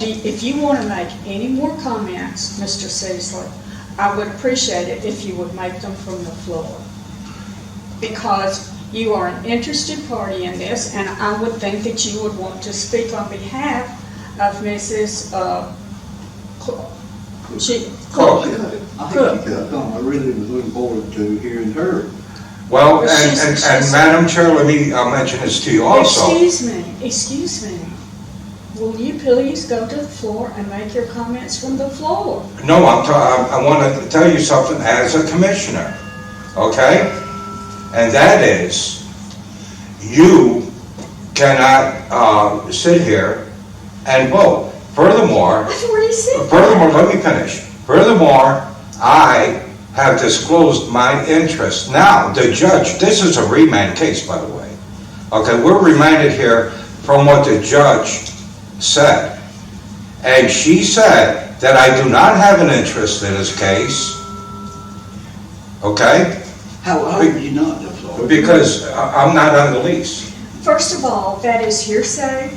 If you want to make any more comments, Mr. Cecily, I would appreciate it if you would make them from the floor. Because you are an interested party in this, and I would think that you would want to speak on behalf of Mrs. Cook. I think you could. I really was looking forward to hearing her. Well, But and she's- Madam Chair, let me mention this to you also. Excuse me. Will you please go to the floor and make your comments from the floor? No, I want to tell you something as a commissioner, okay? And that is, you cannot sit here and vote. Furthermore, I've already said let me finish. Furthermore, I have disclosed my interest. Now, the judge, this is a remand case, by the way. Okay, we're remanded here from what the judge said. And she said that I do not have an interest in this case. Okay? How would you not, I'm sorry? Because I'm not on the lease. First of all, that is hearsay,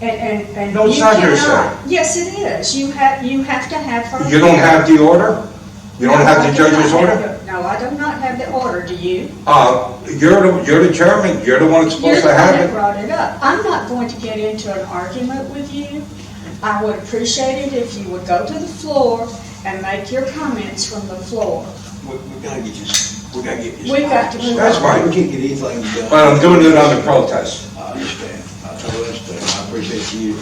and No, it's you not cannot- hearsay. Yes, it is. You have to have her. You don't have the order? You don't No, have I the do judge's not have order? the- No, I do not have the order. Do you? You're the chairman, you're the one that's You're supposed the to one have that it. brought it up. I'm not going to get into an argument with you. I would appreciate it if you would go to the floor and make your comments from the floor. We gotta get this, we gotta get this. We've got to move That's on. fine. We can't get anything done. But I'm doing it under protest. I understand, I totally understand, I appreciate you.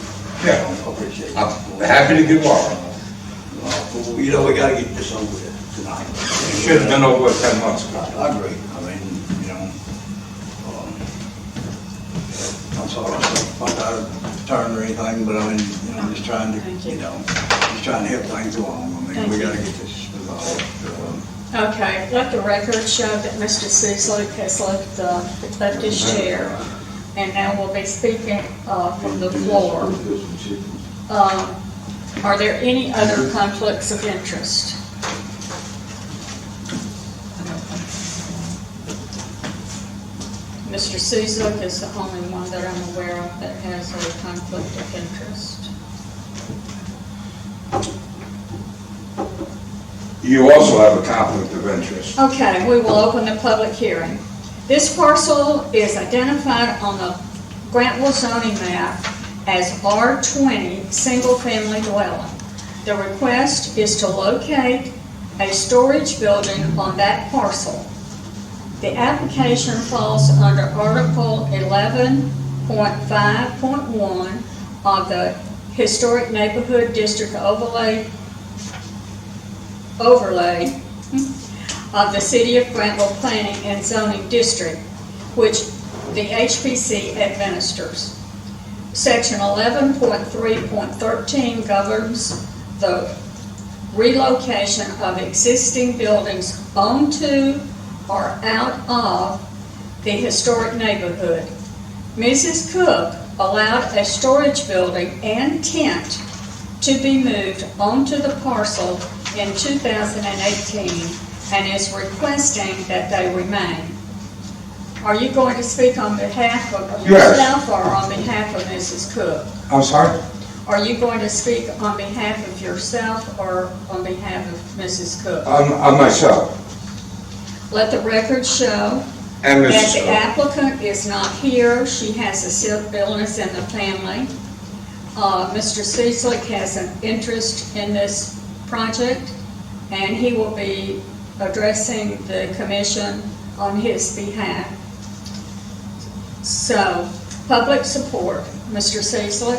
Yeah. I appreciate you. I'm happy to get water. You know, we gotta get this over with tonight. It should have been over with 10 months ago. I agree, I mean, you know, I'm sorry, I'm not out of turn or anything, but I mean, you know, I'm just trying Thank to, you. you know, just trying to help things along. I mean, Thank we you. gotta get this resolved. Okay, let the record show that Mr. Cecily has left his chair, and now will be speaking from the floor. Are there any other conflicts of interest? Mr. Cecily is the only one that I'm aware of that has a conflict of interest. You also have a conflict of interest. Okay, we will open the public hearing. This parcel is identified on the Grantville zoning map as R20, single-family dwelling. The request is to locate a storage building on that parcel. The application falls under Article 11.5.1 of the Historic Neighborhood District Overlay of the City of Grantville Planning and Zoning District, which the HPC administers. Section 11.3.13 governs the relocation of existing buildings onto or out of the historic neighborhood. Mrs. Cook allowed a storage building and tent to be moved onto the parcel in 2018 and is requesting that they remain. Are you going to speak on behalf of Yes. yourself or on behalf of Mrs. Cook? I'm sorry? Are you going to speak on behalf of yourself or on behalf of Mrs. Cook? On myself. Let the record show And that Mrs. the applicant is not here. She has a illness in the family. Mr. Cecily has an interest in this project, and he will be addressing the commission on his behalf. So, public support. Mr. Cecily?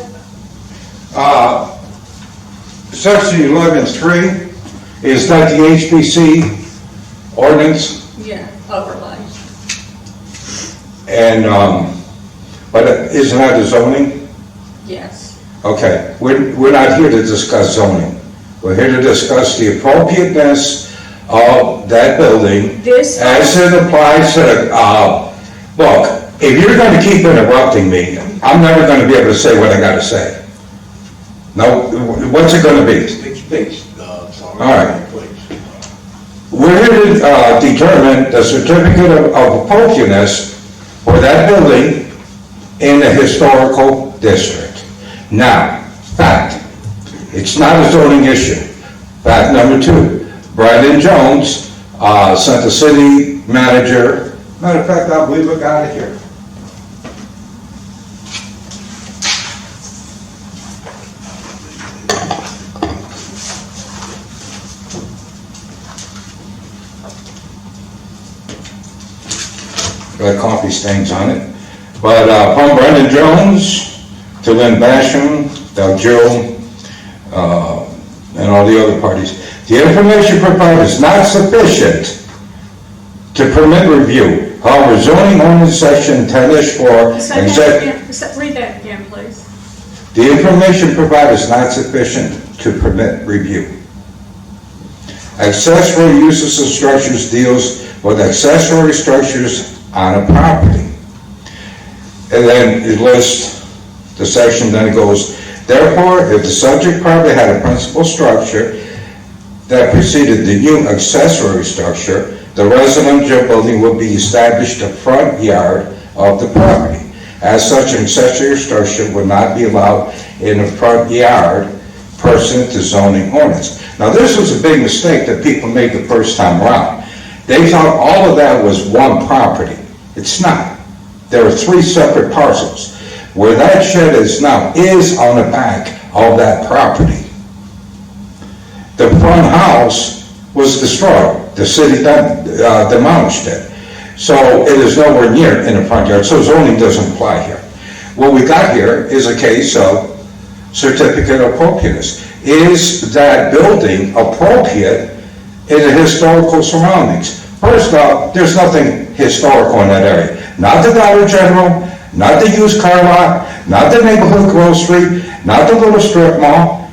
Section 11.3 is that the HPC ordinance, Yeah, overlay. and, but isn't that the zoning? Yes. Okay, we're not here to discuss zoning. We're here to discuss the appropriateness of that building This- as it applies to the, look, if you're gonna keep interrupting me, I'm never gonna be able to say what I gotta say. No, what's it gonna be? Speak, sorry. All right. Please. We're here to determine the certificate of appropriateness for that building in the historical district. Now, fact, It's not a zoning issue. Fact number 2, Brandon Jones sent the city manager, matter of fact, I believe we got it here. Got coffee stains on it. But from Brandon Jones to Lynn Basham, Doug Joe, and all the other parties, the information provided is not sufficient to permit review. However, zoning ordinance section 10-4 Read that again, please. the information provided is not sufficient to permit review. Accessory uses of structures deals with accessory structures on a property. And then it lists the section, then it goes, therefore, if the subject property had a principal structure that preceded the new accessory structure, the residential building would be established the front yard of the property. As such, an accessory structure would not be allowed in the front yard pursuant to zoning ordinance. Now, this was a big mistake that people made the first time around. They thought all of that was one property. It's not. There are 3 separate parcels. Where that shed is now is on the back of that property. The front house was destroyed. The city demolished it. So it is nowhere near in the front yard, so zoning doesn't apply here. What we got here is a case of certificate of appropriateness. Is that building appropriate in the historical surroundings? First off, there's nothing historical in that area. Not the Dollar General, not the used car lot, not the neighborhood grocery, not the little strip mall.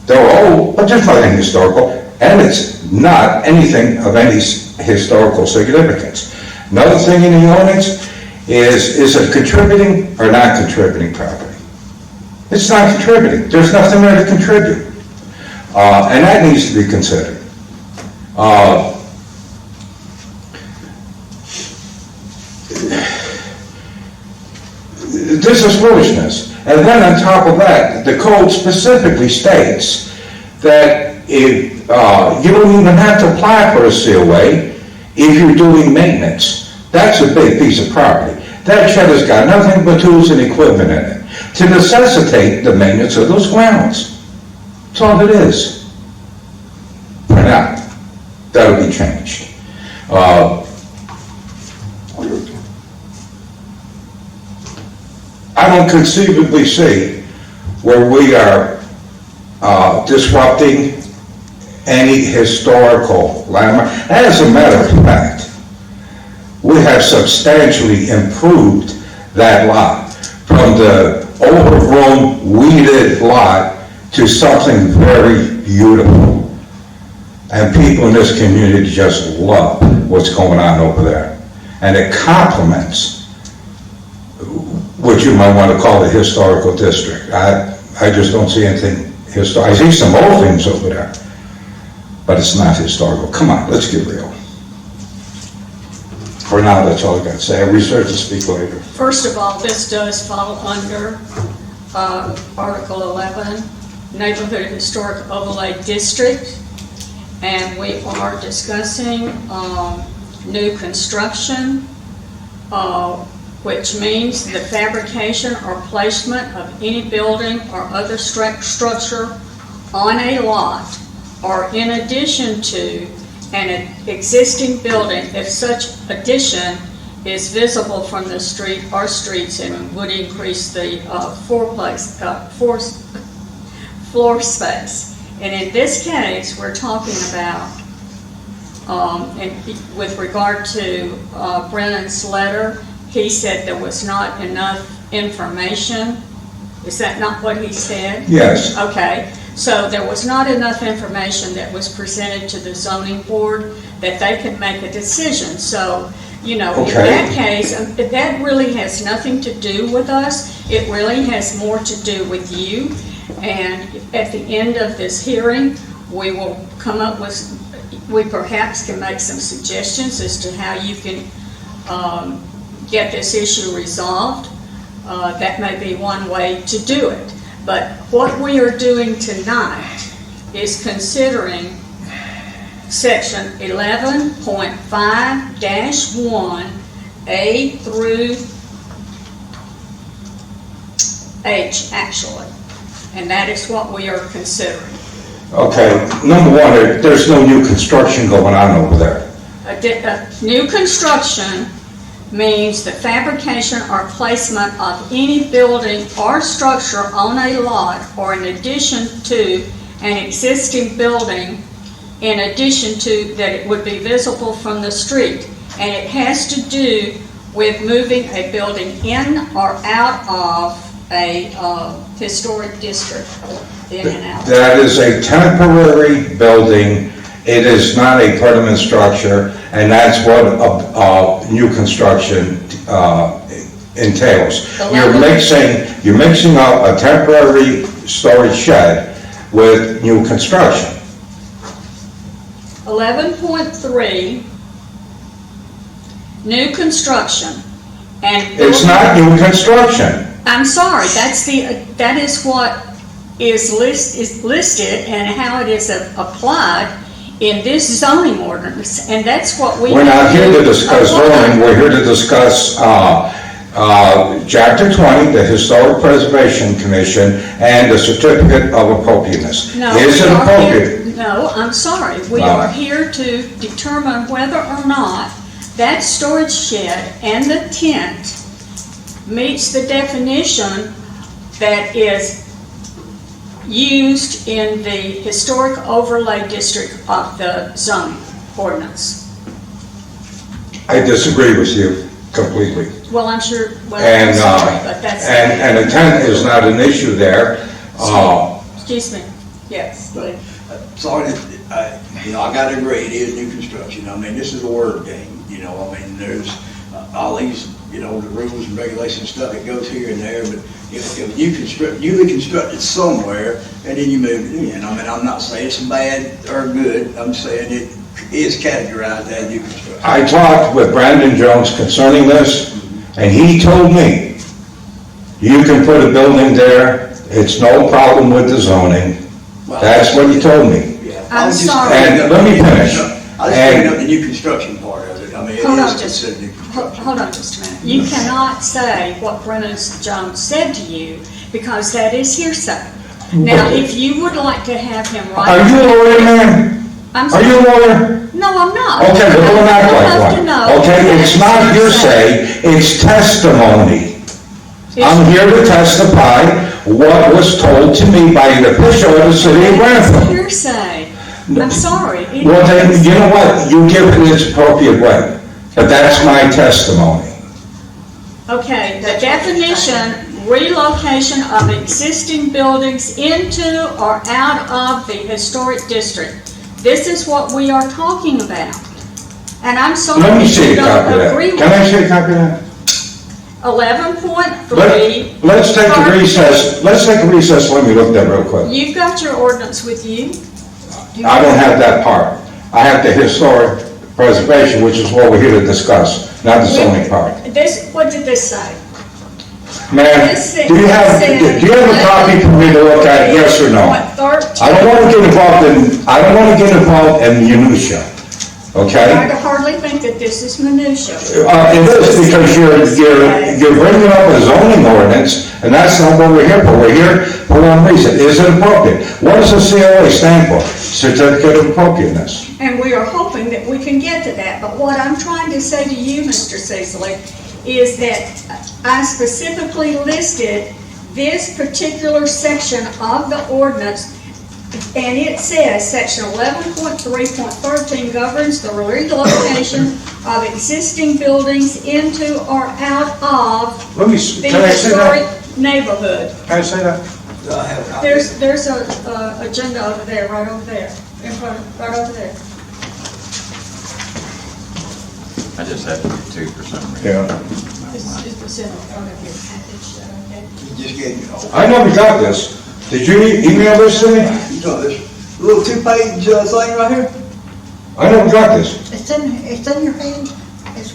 They're old, but there's nothing historical, and it's not anything of any historical significance. Another thing in the ordinance is it contributing or not contributing property? It's not contributing. There's nothing there to contribute. And that needs to be considered. This is foolishness. And then on top of that, the code specifically states that if you don't even have to apply for a COA if you're doing maintenance. That's a big piece of property. That shed has got nothing but tools and equipment in it to necessitate the maintenance of those grounds. That's all it is. For now, that'll be changed. I don't conceivably see where we are disrupting any historical landmark. As a matter of fact, we have substantially improved that lot from the overgrown, weeded lot to something very beautiful. And people in this community just love what's going on over there. And it complements what you might want to call the historical district. I just don't see anything historical. I see some old things over there, but it's not historical. Come on, let's get real. For now, that's all I got to say. I research to speak later. First of all, this does fall under Article 11, Neighborhood Historic Overlay District, and we are discussing new construction, which means the fabrication or placement of any building or other structure on a lot or in addition to an existing building if such addition is visible from the street or streets and would increase the floor space. And in this case, we're talking about, with regard to Brennan's letter, he said there was not enough information. Is that not what he said? Yes. Okay. So there was not enough information that was presented to the zoning board that they could make a decision. So, you know, in that case, that really has nothing to do with us. It really has more to do with you. And at the end of this hearing, we will come up with, we perhaps can make some suggestions as to how you can get this issue resolved. That may be one way to do it. But what we are doing tonight is considering section 11.5-1, A through H, actually. And that is what we are considering. Okay, number one, there's no new construction going on over there. New construction means the fabrication or placement of any building or structure on a lot or in addition to an existing building, in addition to that it would be visible from the street. And it has to do with moving a building in or out of a historic district, in and out. That is a temporary building. It is not a permanent structure, and that's what new construction entails. You're mixing up a temporary storage shed with new construction. 11.3, new construction. And It's not new construction. I'm sorry, that is what is listed and how it is applied in this zoning ordinance, and that's what we... We're not here to discuss zoning, we're here to discuss Chapter 20, the Historic Preservation Commission, and the Certificate of Appropriateness. No, Is it appropriate? No, I'm sorry. We are here to determine whether or not that storage shed and the tent meets the definition that is used in the historic overlay district of the zoning ordinance. I disagree with you completely. Well, I'm sure, well, And, I'm sorry, but that's... and a tent is not an issue there. Excuse me, yes. Sorry, I gotta agree, it is new construction. I mean, this is a word game, I mean, there's all these, the rules and regulations stuff that goes here and there, but if you constructed somewhere and then you moved it in, I mean, I'm not saying it's bad or good, I'm saying it is categorized as new construction. I talked with Brandon Jones concerning this, and he told me, you can put a building there, it's no problem with the zoning. That's what he told me. Yeah. I'm sorry. And let me finish. I just bring up the new construction part of it. I mean, it is considered new construction. Hold on just a minute. You cannot say what Brennan Jones said to you because that is hearsay. Now, if you would like to have him write... Are you a lawyer, ma'am? I'm Are sorry. you a lawyer? No, I'm not. Okay, but don't act I like have to one. know Okay, that it's not hearsay, it's testimony. I'm here to testify what was told to me by an official of the city of Grantham. Hearsay. I'm sorry. It Well, then, is. you know what? You give it its appropriate way. But that's my testimony. Okay, the definition, relocation of existing buildings into or out of the historic district. This is what we are talking about. And I'm sorry Let me if see you a copy of don't agree that. with Can I see a copy of that? 11.3. Let's take a recess. Let's take a recess. Let me look that real quick. You've got your ordinance with you. I don't have that part. I have the historic preservation, which is what we're here to discuss, not the zoning part. What did this say? Ma'am, do you have a copy for me to look at, yes or no? I don't want to get involved in minutia, okay? I hardly think that this is minutia. It is, because you're bringing up a zoning ordinance, and that's not what we're here for. We're here for one reason. Is it appropriate? What does the COA stand for? Certificate of Appropriateness. And we are hoping that we can get to that. But what I'm trying to say to you, Mr. Cecily, is that I specifically listed this particular section of the ordinance, and it says section 11.3.13 governs the relocation of existing buildings into or out of Let me, the can I say that? historic neighborhood. Can I say that? There's a agenda over there, right over there, in front, right over there. I just had to do two for some reason. Yeah. It's in front of your package, okay? Just gave you all. I never got this. Did you email this to me? You got this little two-page thing right here? I never got this. It's in your hand.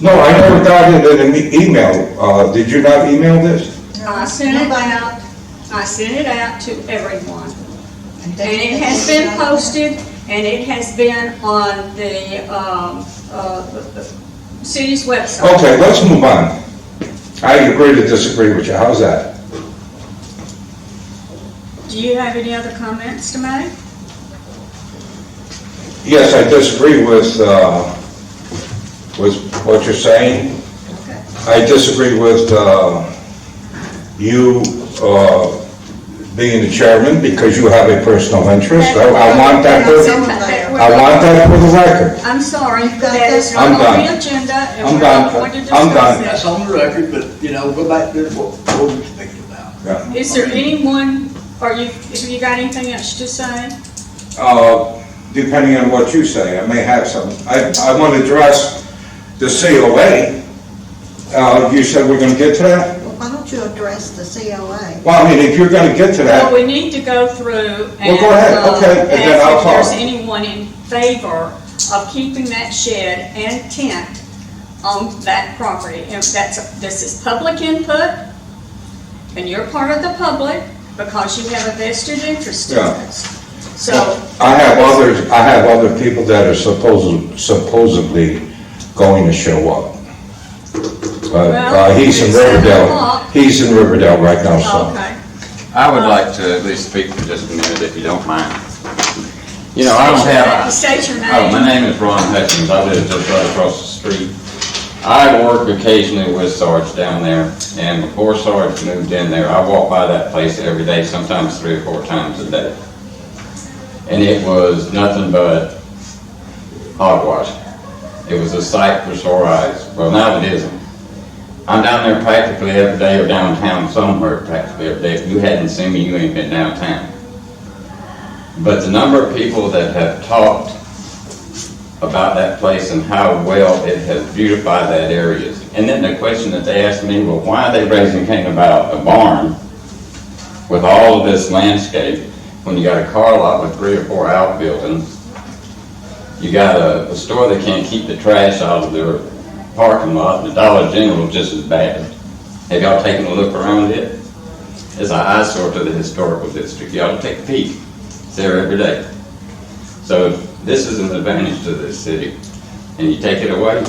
No, I never got it in an email. Did you not email this? I sent it out I sent it out to everyone. And And it has been posted, and it has been on the city's website. Okay, let's move on. I agree to disagree with you, how's that? Do you have any other comments to make? Yes, I disagree with what you're saying. Okay. I disagree with you being the chairman because you have a personal interest. I want that for the record. I'm sorry, You've got that is I'm not on done. the agenda, and I'm we're not done. going to I'm discuss done. That's it. on the record, but, go back to what we're speaking about. Yeah. Is there anyone, have you got anything else to say? Depending on what you say, I may have some. I want to address the COA. You said we're going to get to that? Well, why don't you address the COA? Well, I mean, if you're going to get to Well, that, we need to go through and go ahead, okay, and then I'll ask if there's talk. anyone in favor of keeping that shed and tent on that property. And this is public input, and you're part of the public because you have a vested interest in Yeah. this. So. I have other people that are supposedly going to show up. Well, He's in it's 7 Riverdale. o'clock. He's in Riverdale right now, so. Okay. I would like to at least speak for just a minute, if you don't mind. You know, I don't have, State your name. oh, my name is Ron Hutchins, I live just right across the street. I work occasionally with Sarge down there, and before Sarge moved in there, I walk by that place every day, sometimes 3 or 4 times a day. And it was nothing but hogwash. It was a sight for sore eyes. Well, now it isn't. I'm down there practically every day, or downtown somewhere practically every day. If you hadn't seen me, you ain't been downtown. But the number of people that have talked about that place and how well it has beautified that area. And then the question that they asked me, well, why are they raising Cain about a barn with all of this landscape when you got a car lot with 3 or 4 outbuildings? You got a store that can't keep the trash out of their parking lot, the Dollar General just as bad. Have y'all taken a look around it? It's an eyesore to the historical district. You ought to take a peek. It's there every day. So this is an advantage to this city, and you take it away,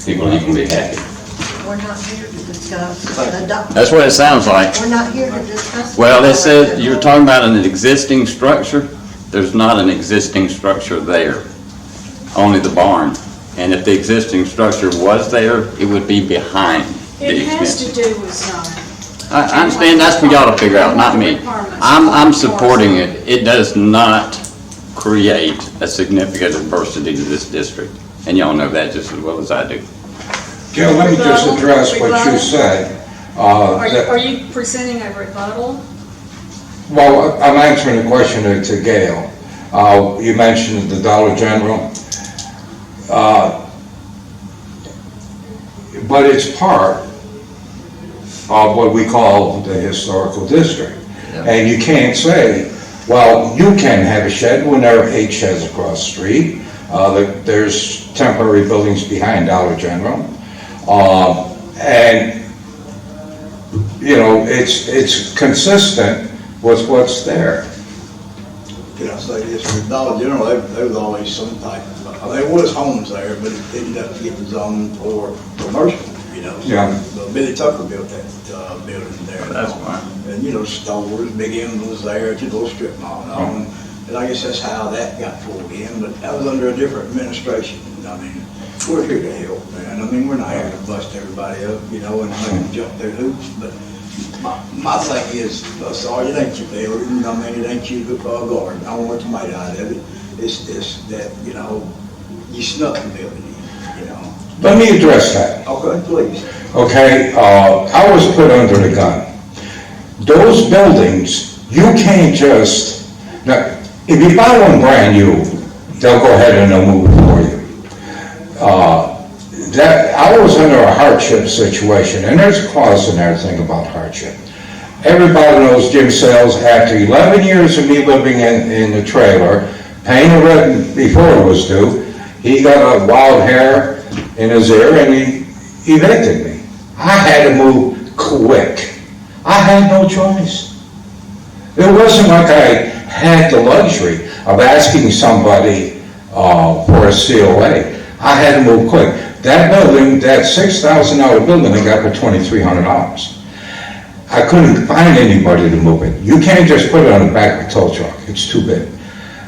people ain't gonna be happy. We're not here to discuss the That's what it sounds like. We're not here to discuss. Well, they said, you're talking about an existing structure. There's not an existing structure there, only the barn. And if the existing structure was there, it would be behind the It has to expense. do with zoning. I understand, that's for y'all to figure out, not me. I'm supporting it. It does not create a significant adversity to this district. And y'all know that just as well as I do. Jill, let me just address what you said. Are you presenting a rebuttal? Well, I'm answering a question to Gail. You mentioned the Dollar General. But it's part of what we call the historical district. And you can't say, well, you can have a shed when there are 8 sheds across the street. There's temporary buildings behind Dollar General. And, you know, it's consistent with what's there. Can I say this, with Dollar General, there was always some type of, there was homes there, but it ended up getting zoned for commercial, you know. So Yeah. Billy Tucker built that building there. That's fine. And, stores, Big M was there, it's a little strip mall and all. And I guess that's how that got pulled in, but that was under a different administration. I mean, we're here to help, man. I mean, we're not here to bust everybody up, and make them jump their hoops, but my thing is, sorry, it ain't your building, it ain't your garden, I don't want tomato out of it. It's just that, you snuck the building in, Let me address that. Okay, please. Okay, I was put under the gun. Those buildings, you can't just, now, if you buy one brand new, they'll go ahead and they'll move it for you. I was under a hardship situation, and there's a clause in there, thing about hardship. Everybody knows Jim Sales, after 11 years of me living in the trailer, paying the rent before it was due, he got a wild hair in his ear and he evicted me. I had to move quick. I I had no choice. It wasn't like I had the luxury of asking somebody for a COA. I had to move quick. That building, that $6,000 building, I got for $2,300. I couldn't find anybody to move it. You can't just put it on the back of a tow truck. It's too big.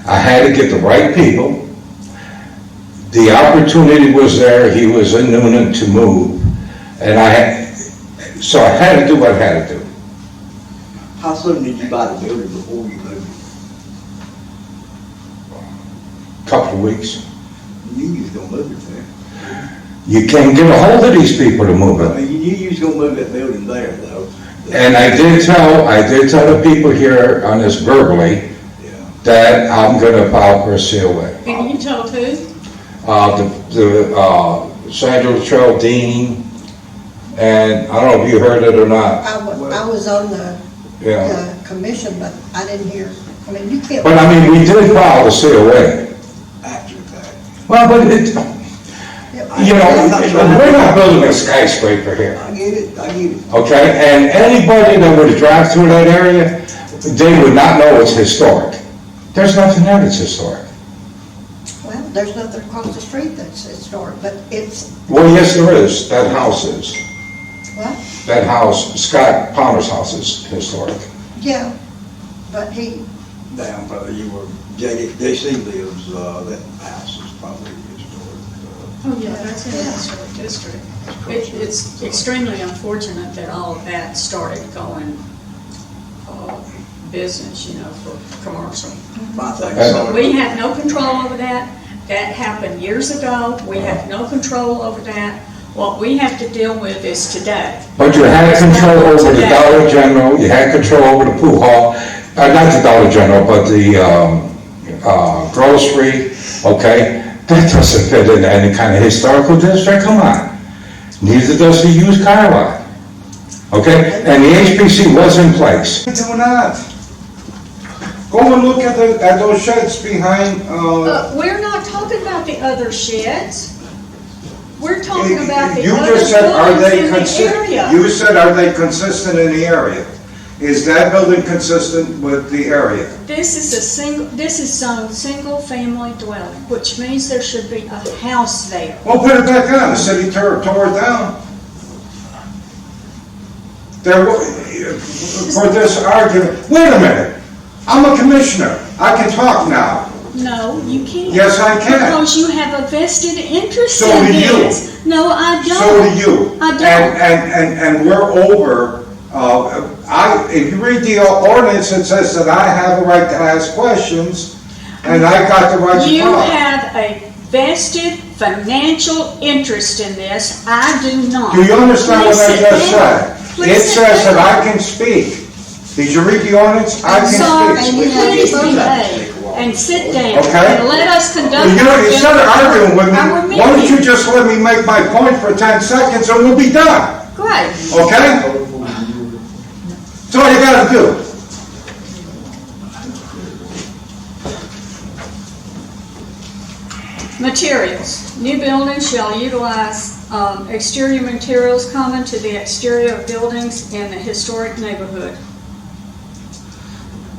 I had to get the right people. The opportunity was there. He was in Noonan to move. So I had to do what I had to do. How soon did you buy the building before you moved? Couple of weeks. You knew you was gonna move it there. You can't get a hold of these people to move I it. mean, you knew you was gonna move that building there, though. And I did tell the people here on this verbally Yeah. that I'm gonna file for a COA. And you told who? Sandra Trell Dean, and I don't know if you heard it or not. I was on the Yeah. commission, but I didn't hear, I mean, you can't. But I mean, we did file the COA. After that. Well, but it, you know, we're not building a skyscraper here, I get it, okay? And anybody that would drive through that area, they would not know it's historic. There's nothing there that's historic. Well, there's nothing across the street that's historic, but it's, Well, yes, there is. That house is. well, That house, Scott Palmer's house is historic. yeah, but he, down probably you were, J.C. lives, that house is probably historic. Oh, yeah, that's in the historic district. It's extremely unfortunate that all of that started going, business, you know, for commercial. My thing But We have no control over that. That happened years ago. We have no control over that. What we have to deal with is today. But you had control over the Dollar General, you had control over the pool hall, not the Dollar General, but the grocery, okay? That doesn't fit in any kind of historical district, come on. Neither does the used car lot, okay? And the HPC was in place. Do not. Go and look at those sheds behind, We're not talking about the other sheds. We're talking about the you other just said, are buildings they in the consistent? area. You said, are they consistent in the area? Is that building consistent with the area? This is zoned single-family dwelling, which means there should be a house there. Well, put it back on, the city tore it down. For this argument, wait a minute, I'm a commissioner, I can talk now. No, you can't. Yes, I can. Because you have a vested interest So in do you. this. No, I don't. So do you. I don't. And we're over, if you read the ordinance, it says that I have a right to ask questions, and I got the right to You talk. have a vested financial interest in this. I do not. Do you understand what I Please just sit down. said? Please It sit says that down. I can speak. Did you read the ordinance? I I'm can sorry, speak. please behave and sit down Okay. and let us conduct You know, our instead of arguing with me, our why don't you meeting. just let me make my point for 10 seconds and we'll be done, Great. okay? That's all you gotta do. Materials. New buildings shall utilize exterior materials common to the exterior of buildings in the historic neighborhood.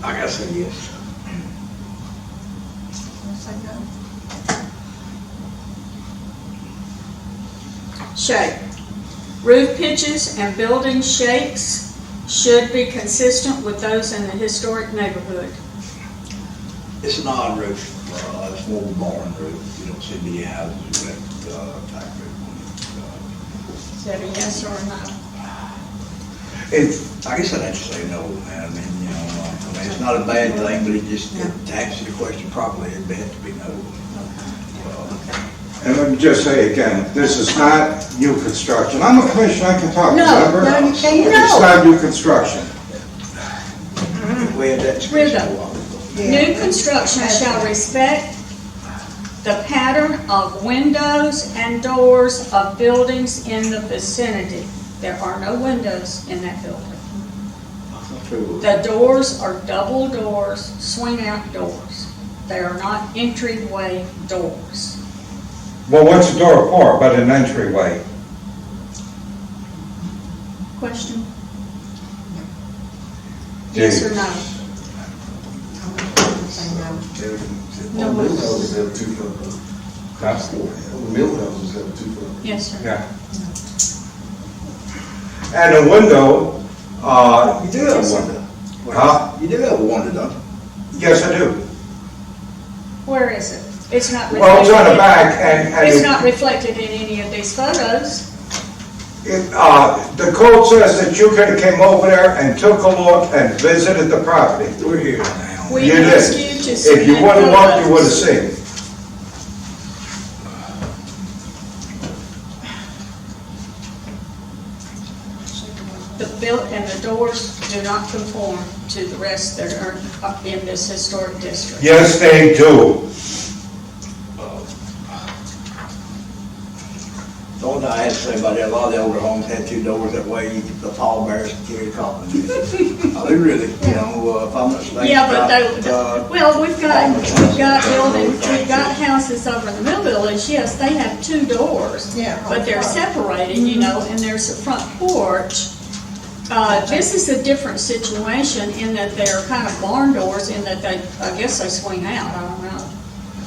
I gotta say yes. Shape. Roof pitches and building shapes should be consistent with those in the historic neighborhood. It's an odd roof, it's more of a barn roof, you don't see many houses with that type roof. Is that a yes or a no? I guess I'd have to say no, man, I mean, you know, I mean, it's not a bad thing, but it just, to answer the question properly, it'd have to be no. And let me just say again, this is not new construction. I'm a commissioner, I can talk, No, remember? no, you can't. It's not new construction. We had that discussion a Rhythm. while ago. New construction shall respect the pattern of windows and doors of buildings in the vicinity. There are no windows in that building. True. The doors are double doors, swing-out doors. They are not entryway doors. Well, what's a door for but an entryway? Question? Yes or no? No. All mill houses have 2 front doors. All the mill houses have 2 front doors. Yes, sir. Yeah. And a window, You do have a window. Huh? You do have a window, don't you? yes, I do. Where is it? It's not reflected. Well, it's on the back, and It's not reflected in any of these photos. the code says that you could have came over there and took a look and visited the property. We're here now. We You did. asked you to submit If you would have looked, you would have photos. seen. And the doors do not conform to the rest that are up in this historic district. Yes, they do. The only thing I had to say about that, a lot of the older homes had 2 doors, that way the pallbearers could carry the coffin. I mean, really, you know, if I'm not mistaken. Yeah, but well, we've got buildings, Okay. we've got houses over in the Mill Village, yes, they have 2 doors. Yeah. But they're separated, you know, and there's a front porch. This is a different situation in that they're kind of barn doors in that they, I guess they swing out, I don't know.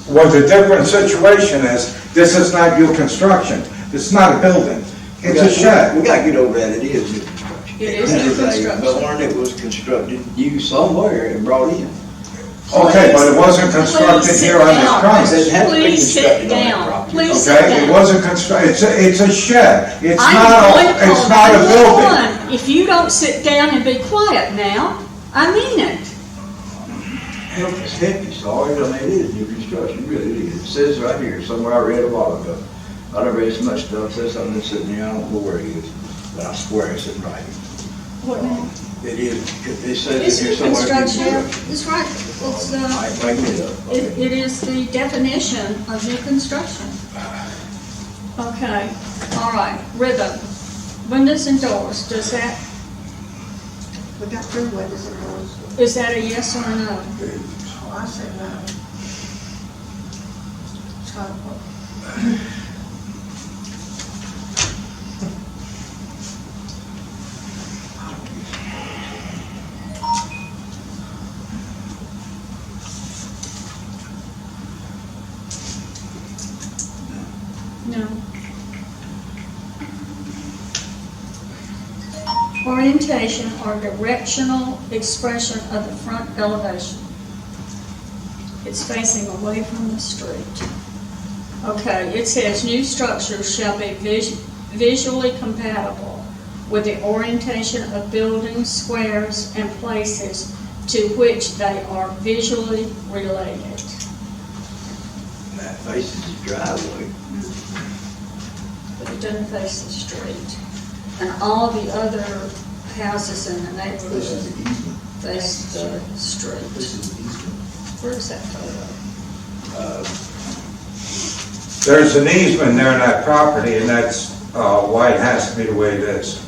Well, the different situation is, this is not new construction. It's not a building. It's a shed. We gotta get over that, it is new construction. It is new a construction. barn that was constructed, used somewhere and brought in. Okay, but it wasn't constructed Please sit here on this down. premise. It has to be Please sit constructed on that down, property. please sit Okay, it down. wasn't constructed, it's a shed. It's I'm not going to it's call not a 911 building. If you don't sit down and be quiet now, I mean it. Help us, sorry, I mean, it is new construction, really it is. It says right here, somewhere I read a while ago. I done read so much stuff, says something that's sitting here, I don't know where it is, but I swear it's in writing. What now? It is, it says It's it here new somewhere. construction, it's right, it's, I ain't making it up. it is the definition of new construction. Okay, all right, rhythm, windows and doors, does that, We got 3 windows and doors. is that a yes or a no? Oh, I said no. So, No. Orientation or directional expression of the front elevation. It's facing away from the street. Okay, it says new structures shall be visually compatible with the orientation of buildings, squares, and places to which they are visually related. And that faces the driveway. But it doesn't face the street. And all the other houses in the This neighborhood is the easement. face the This street. is the easement. Where's that photo? There's an easement there in that property, and that's why it has to be the way it is.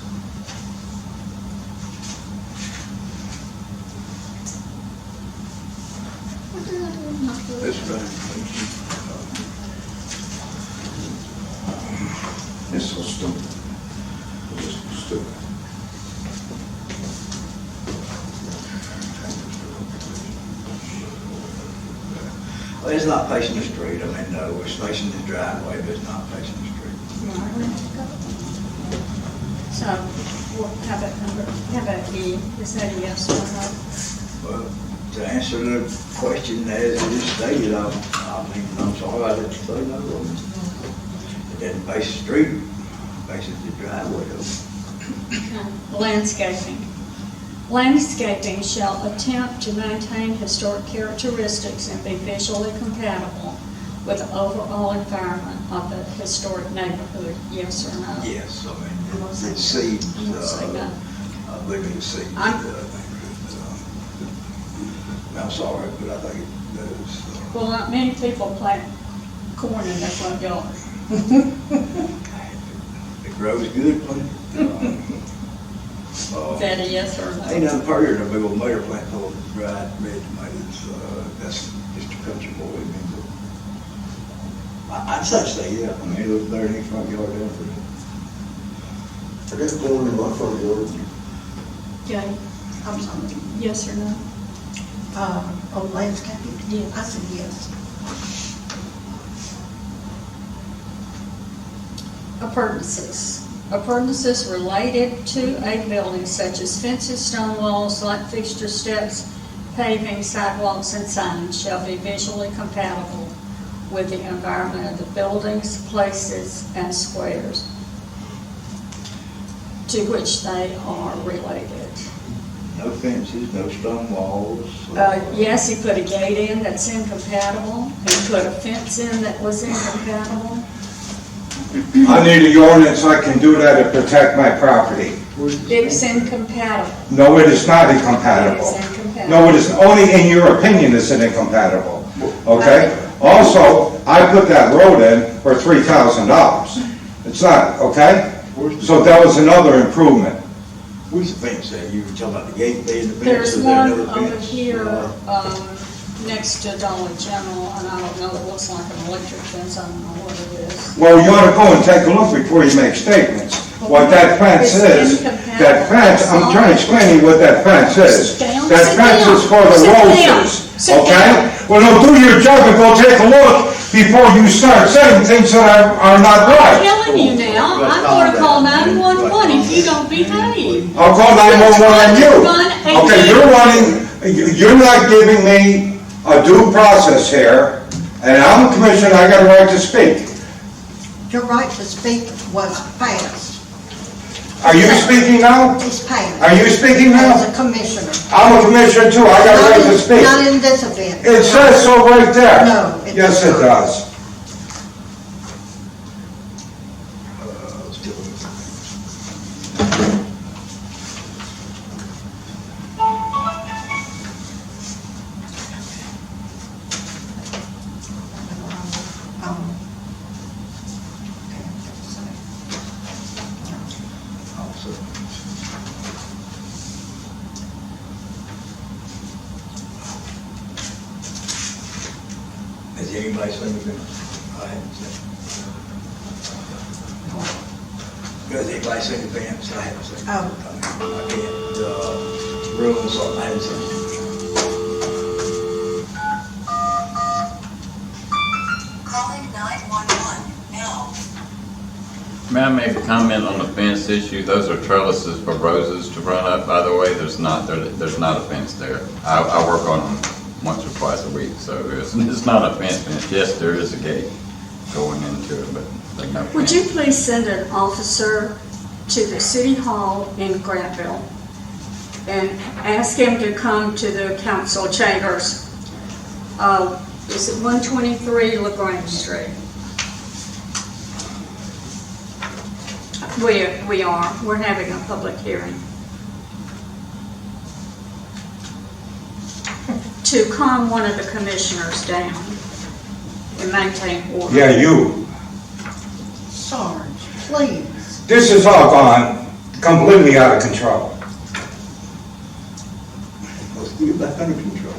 This way. It's so stupid. It's so stupid. Well, it's not facing the street, I mean, no, it's facing the driveway, but it's not facing the street. So, how about E? Is that a yes or no? Well, to answer the question as it is stated, I mean, I'm sorry, I didn't say no. It doesn't face the street, it faces the driveway though. Okay. Landscaping. Landscaping shall attempt to maintain historic characteristics and be visually compatible with the overall environment of the historic neighborhood, yes or no? Yes, I mean, it seems, I'm gonna say no. I believe it seems, I'm- I'm sorry, but I think it does. Well, not many people plant corn in their front yard. It grows good, plenty. Is that a yes or Ain't no? nothing prettier than a big old tomato plant full of dried red tomatoes, that's just a country boy, I mean, I'd say, yeah, I mean, it looks better than any front yard ever. I got corn in my front yard. Okay. I'm sorry, Yes or no? on landscaping? Yeah. I said yes. Appurtenances. Appurtenances related to a building such as fences, stone walls, light fixture steps, paving, sidewalks, and signs shall be visually compatible with the environment of the buildings, places, and squares to which they are related. No fences, no stone walls. Yes, he put a gate in that's incompatible. He put a fence in that was incompatible. I need a ordinance, I can do that to protect my property. It's incompatible. No, it is not It incompatible. is incompatible. No, it is, only in your opinion is it incompatible, okay? Also, I put that road in for $3,000. It's not, okay? So that was another improvement. Where's the fence there? You were talking about the gate there and the fence? There's Is there one another over fence? here, next to Dollar General, and I don't know, it looks like an electric fence, I don't know what it is. Well, you ought to go and take a look before you make statements. What that fence is, that fence, I'm trying to explain to you what that fence is. Sit down, That sit fence down, is for the sit down, roses, sit okay? down. Well, no, do your job and go take a look before you start saying things that are not I'm right. telling you now, I'm gonna call 911 if you don't behave. I'll call 911 on you. Run a Okay, you're not giving me a due process here, and I'm a commissioner, I got a right to speak. Your right to speak was passed. Are you speaking now? It's passed. Are you speaking As now? a commissioner. I'm a commissioner too, I got a right to speak. Not in this event. It says so right there. No, it Yes, does it not. does. Has anybody seen the fence? I haven't seen it. Has anybody seen the fence? I haven't seen it. Oh. I can't, rules, I haven't seen it. Calling 911 now. May I make a comment on the fence issue? Those are trellises for roses to run up. By the way, there's not a fence there. I work on them once or twice a week, so it's not a fence. Yes, there is a gate going into it, but no fence. Would you please send an officer to the city hall in Granville and ask him to come to the council chambers? Is it 123 Lagrange Street? We're having a public hearing. To calm one of the commissioners down and maintain order. Yeah, you. Sarge, please. This has all gone completely out of control. Let's get it back under control.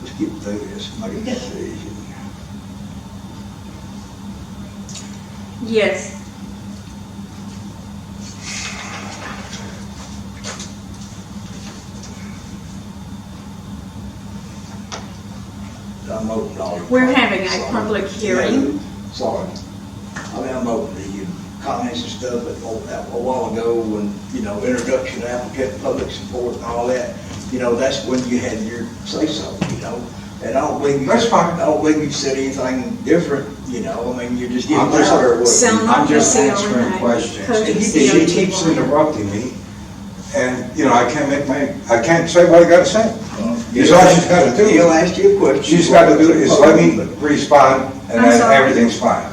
Let's get through this, make a decision. Yes. I'm open to all. We're having a public hearing. Sorry. I mean, I'm open to your comments and stuff, but a while ago, when, introduction to applicant, public support and all that, that's when you had your say-so, and I don't believe you. That's fine. I don't believe you said anything different, I mean, you're just getting I'm just- louder. what- Sound- I'm just Code answering CO9. questions. Code And CO9. she keeps interrupting me, and, I can't say what I gotta say. That's all she's gotta do. He'll ask you a question. She's gotta do is let me respond, and I'm then sorry. everything's fine.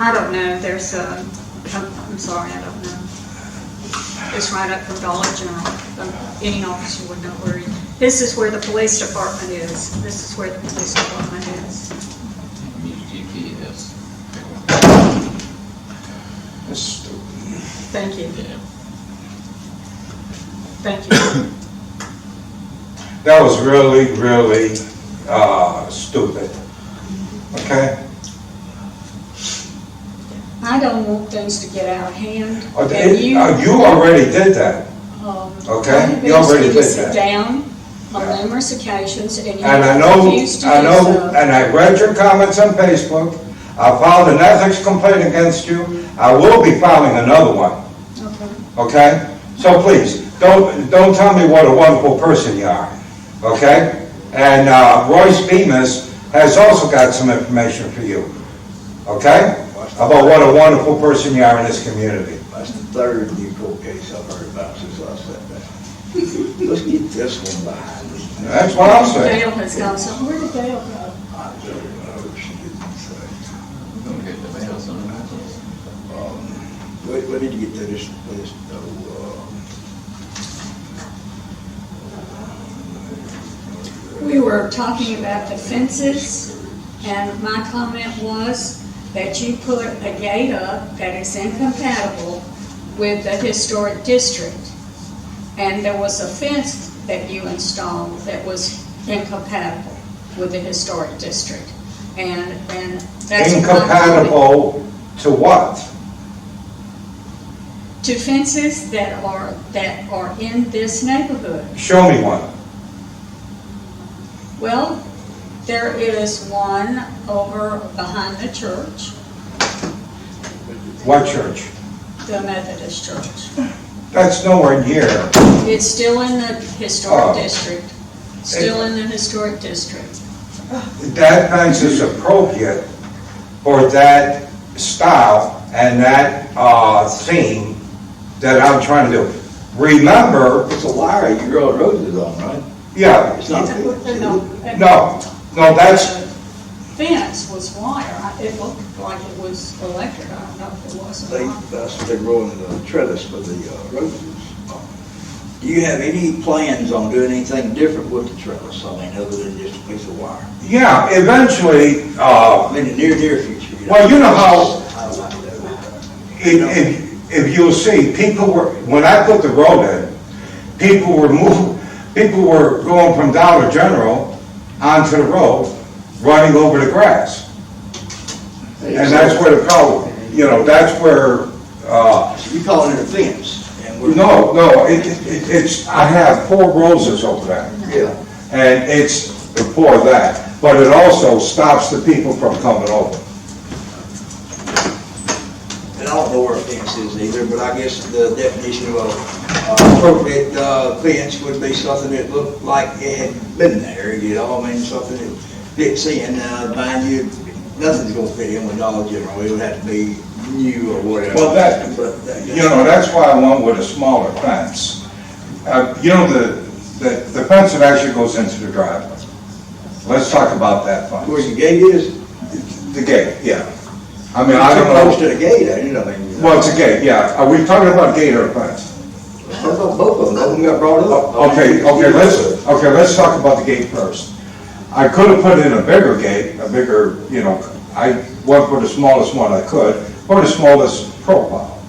I don't know, there's I'm sorry, I don't know. It's right up from Dollar General. Any officer would know where this is where the police department is. This is where the police department is. Use GPS. That's stupid. Thank you. Yeah. Thank you. That was really, really, stupid. Okay? I I don't want things to get out of hand. Oh, And You already did that. Okay, you already did Sit that. down on numerous occasions, and you And I know, refused to do I know, so. and I read your comments on Facebook. I filed an ethics complaint against you. I will be filing another one, Okay. okay? So please, don't tell me what a wonderful person you are, okay? And Royce Bemis has also got some information for you, okay? About what a wonderful person you are in this community. That's the third new court case I've heard about since I sat down. Let's get this one behind us. That's what I'm saying. Dale has gone somewhere. Where did Dale go? I don't know, she didn't say. We need to get through this, We were talking about the fences, and my comment was that you put a gate up that is incompatible with the historic district. And there was a fence that you installed that was incompatible with the historic district. And that's my comment. Incompatible to what? To fences that are in this neighborhood. Show me one. Well, there is one over behind the church, What church? the Methodist church. That's nowhere near. It's still in the historic Oh. district. Still in the historic district. That fence is appropriate for that style and that theme that I'm trying to do. Remember, it's a wire you grow roses on, right? yeah, It's not. no, that's, Fence was wire. It looked like it was electric. I don't know if it was or not. That's what they're growing the trellis for the roses. Do you have any plans on doing anything different with the trellis? I mean, other than just a piece of wire? yeah, eventually, I mean, in the near future. well, you know how, I don't like that. if you'll see, people were, when I put the road in, people were going from Dollar General onto the road, running over the grass. And that's where the problem, that's where, So you're calling it a fence? And we're no, it's, I have 4 roses over there. Yeah. And it's for that, but it also stops the people from coming over. And I don't know where a fence is either, but I guess the definition of a appropriate fence would be something that looked like it had been there, I mean, something that fits in. Mind you, nothing's gonna fit in with Dollar General, it would have to be new or whatever. Well, that's why I went with a smaller fence. The fence that actually goes into the driveway. Let's talk about that fence. Where your gate is? The gate, yeah. I mean, I don't Close know. to the gate, ain't it? I mean, Well, it's a gate, yeah. Are we talking about gate or fence? how about both of them got brought up. Okay, let's talk about the gate first. I could have put in a bigger gate, I went for the smallest one I could, or the smallest profile.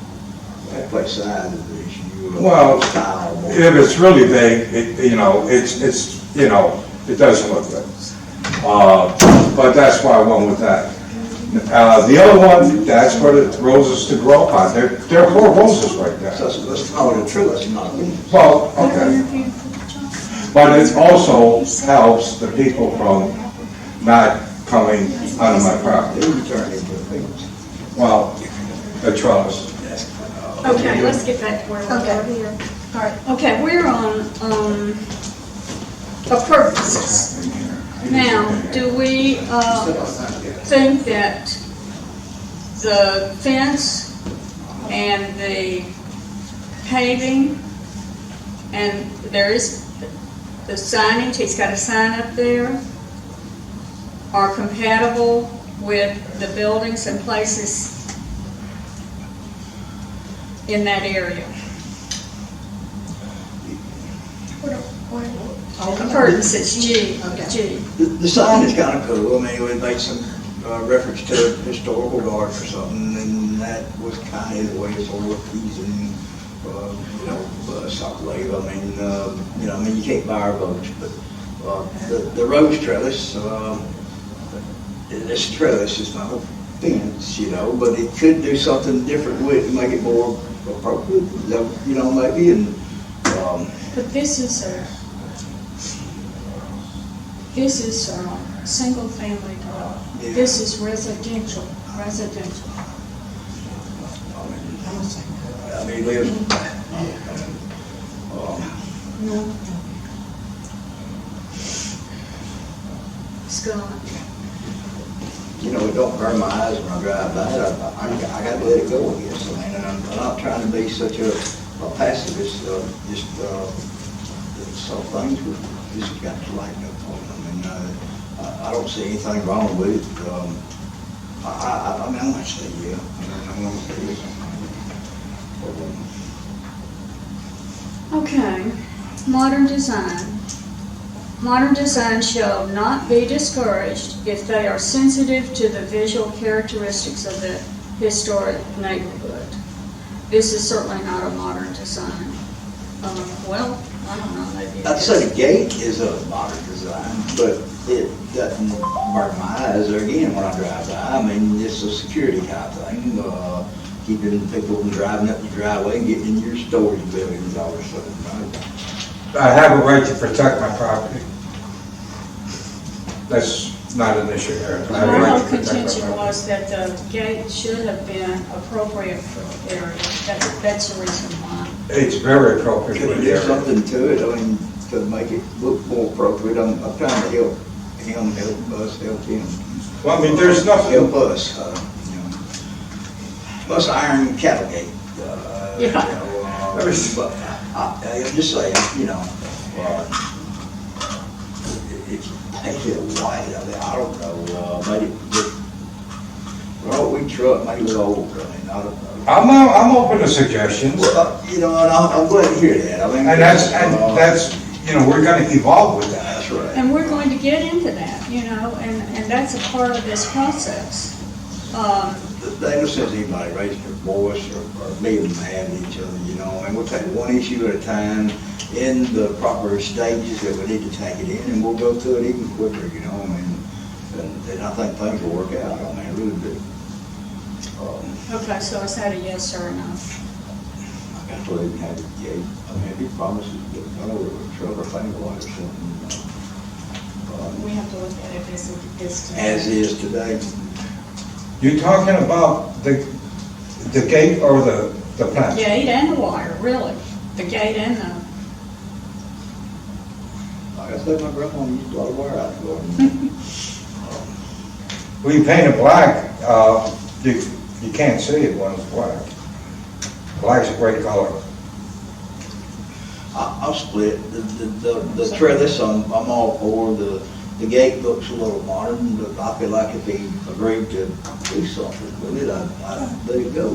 That place size is the issue. Well, Style. if it's really big, it doesn't look good. But that's why I went with that. The other one, that's for the roses to grow on. There are 4 roses right there. So let's call it a trellis, not a fence. Well, okay. But it also helps the people from not coming onto my property. Then you turn it into a fence. Well, a trellis. Okay, let's get back to where we are here. All right, okay, we're on appurtenances. Now, do we think that the fence and the paving, and there is the signage, he's got a sign up there, are compatible with the buildings and places in that area? Appurtenances, G. The sign is kind of cool. I mean, it would make some reference to historical garden or something, and that was kind of the way it's all teasing, bus, I believe. I mean, you can't buy our votes, but the rose trellis, this trellis is not fence, you know, but it could do something different with it to make it more appropriate, you know, maybe, and, But this is a single-family dwelling. Yeah. This is residential. I mean, lives, No. Scott, you know, it don't burn my eyes when I drive by it. I gotta let it go, I guess. I mean, and I'm not trying to be such a pacifist, just, some things with, just got to lighten up on. I mean, I don't see anything wrong with it. I mean, I'm gonna say, yeah. I'm gonna say yes. okay, modern design. Modern design shall not be discouraged if they are sensitive to the visual characteristics of the historic neighborhood. This is certainly not a modern design. Well, I don't know, maybe it I'd is. say the gate is a modern design, but it doesn't burn my eyes again when I drive by. I mean, it's a security type thing, keeping people from driving up your driveway and getting in your storage buildings all of a sudden, right? I have a right to protect my property. That's not an issue here. I have a My right whole to protect my contention property. was that the gate should have been appropriate for the area. That's the reason why. It's very appropriate Could for we the do area. something to it, I mean, to make it look more appropriate? I'm trying to help him, help us, help him. Well, I mean, there's nothing, Help us, you know. Plus iron cattle gate, Yeah. you know, but I'm just saying, you know, it's painted white, I mean, I don't know, maybe, well, we truck, maybe a little old, I mean, I don't know. I'm open to suggestions. Well, you know, and I'm glad to hear that, I mean. And that's, you know, we're gonna evolve with that. That's right. And we're going to get into that, you know, and that's a part of this process. There ain't no sense anybody raising their voice or being mad at each other, you know, and we'll take one issue at a time in the proper stages that we need to take it in, and we'll go through it even quicker, you know, I mean, and I think things will work out, I mean, I really do. Okay, so is that a yes or a no? I got to even have it, yeah, I mean, if he promises to get done over with a truck or thing or something, We have to look at it as it is today. as is today. You're talking about the gate or the fence? Gate and the wire, really. The gate and the, Like I said, my grandma used a lot of wire out the garden. Well, you paint it black, you can't see it when it's black. Black's a great color. I'll split. The trellis, I'm all for. The gate looks a little modern, but I feel like if he agreed to do something with it, I'd let it go.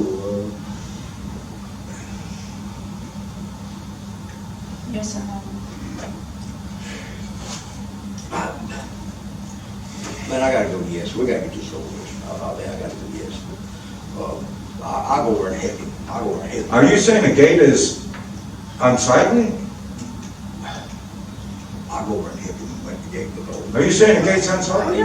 yes or no? Man, I gotta go yes. We gotta get this over with. I gotta go yes. I'll go over and help him. I'll go over and help him. Are you saying the gate is unsightly? I'll go over and help him make the gate look old. Are you saying the gate's unsightly?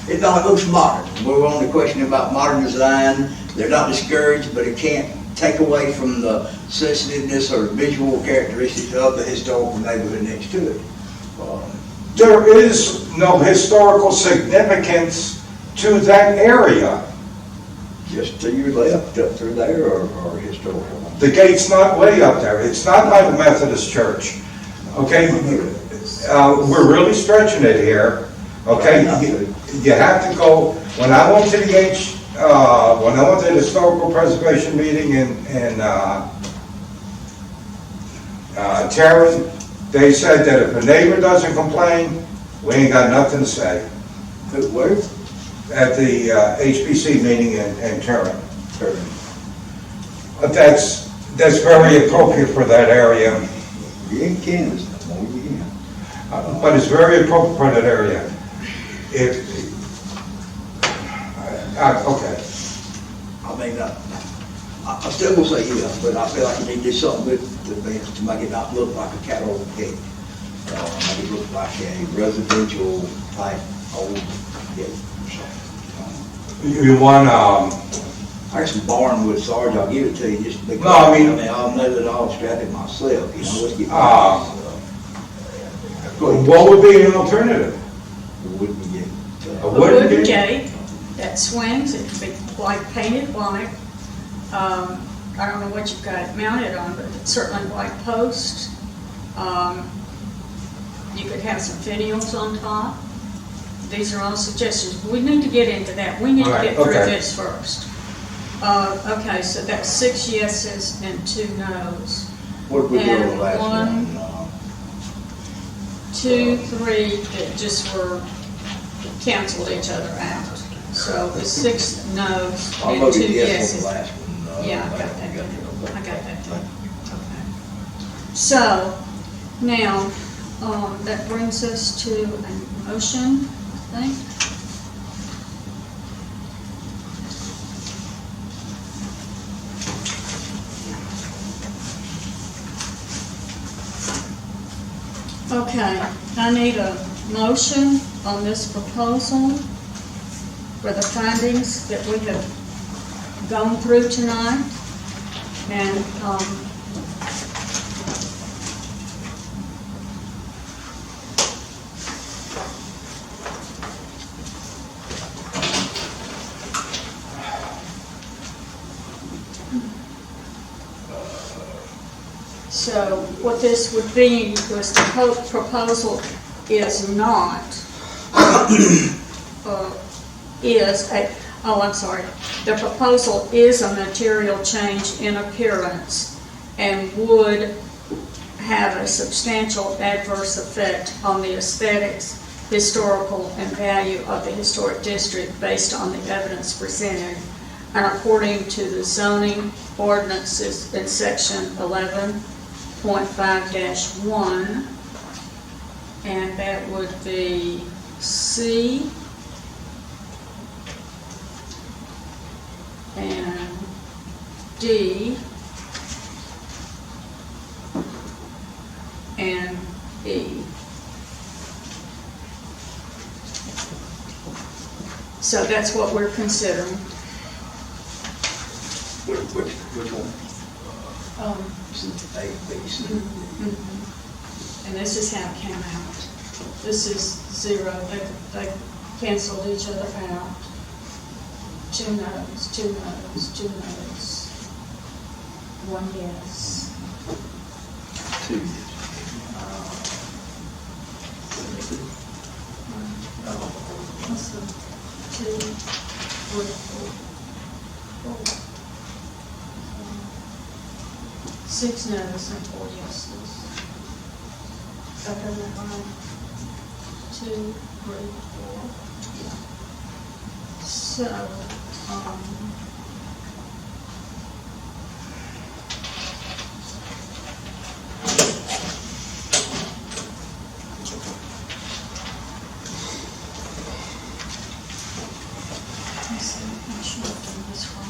It looks modern. We're on the question about modern design. They're not discouraged, but it can't take away from the sensitiveness or visual characteristics of the historical neighborhood next to it. There is no historical significance to that area. Just to your left, up through there, or historical. The gate's not way up there. It's not like a Methodist church. Okay? We're really stretching it here. Okay? You have to go, when I went to the historical preservation meeting in Tarrant, they said that if a neighbor doesn't complain, we ain't got nothing to say. Where? At the HPC meeting in Tarrant. But that's very appropriate for that area. You ain't Kansas no more, you can. But it's very appropriate for that area. Okay. I mean, I still gonna say yeah, but I feel like you need to do something with the fence to make it not look like a cattle gate. Make it look like a residential type old gate or something. You want, There's some barnwood, Sarge, I'll give it to you just because. No, I mean- I'll know that I'll strap it myself, you know, let's get. Go ahead. what would be an alternative? Wouldn't get, A A wooden wooden gate? gate that swings, it could be like painted white. I don't know what you've got it mounted on, but it's certainly white post. You could have some finials on top. These are all suggestions. We need to get into that. We need to All right, get through okay. this first. Okay, so that's 6 yeses and 2 nos. what did we do on the And last one- one? 2, 3 that just were, canceled each other out. So it's 6 no's I and 2 voted yes on yeses. the last one. Yeah, I got that. I got that too. Okay. So, now, that brings us to a motion, I think. Okay, I need a motion on this proposal for the findings that we have gone through tonight. And, so what this would be was the proposal is not, I'm sorry. The proposal is a material change in appearance and would have a substantial adverse effect on the aesthetics, historical, and value of the historic district based on the evidence presented. And according to the zoning ordinances in section 11.5-1, and that would be C and D and E. So that's what we're considering. Which one? C, A, B, C. And this is how it came out. This is 0, they canceled each other out. 2 no's, 2 no's, 2 no's. 1 yes. 2. What's the 2, 3, 4, 6 no's and 4 yeses. Did I have that right? 2, 3, 4. So, let's see, I should have done this right.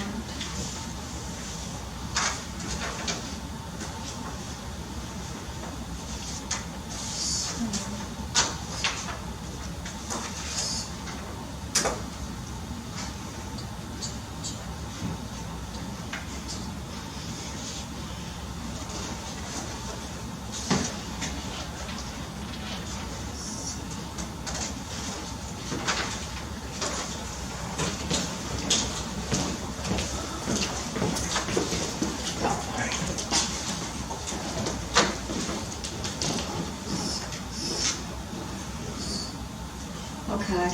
Okay,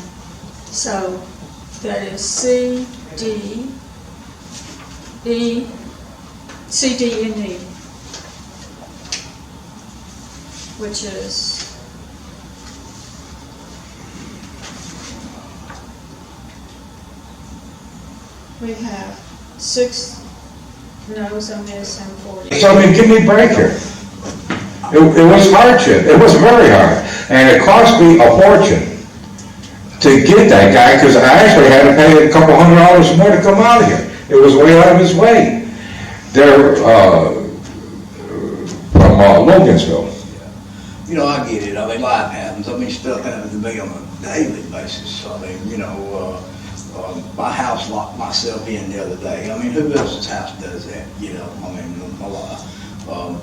so that is C, D, E, C, D, and E, which is we have 6 no's on this and 4 yeses. So, I mean, give me a break here. It was hardship, it was very hard, and it cost me a fortune to get that guy, because I actually had to pay a couple $100 more to come out of here. It was way out of his way. They're, from Logansville. You know, I get it. I mean, life happens. I mean, stuff happens to me on a daily basis. I mean, you know, my house locked myself in the other day. I mean, who else's house does that, you know? I mean, a lot,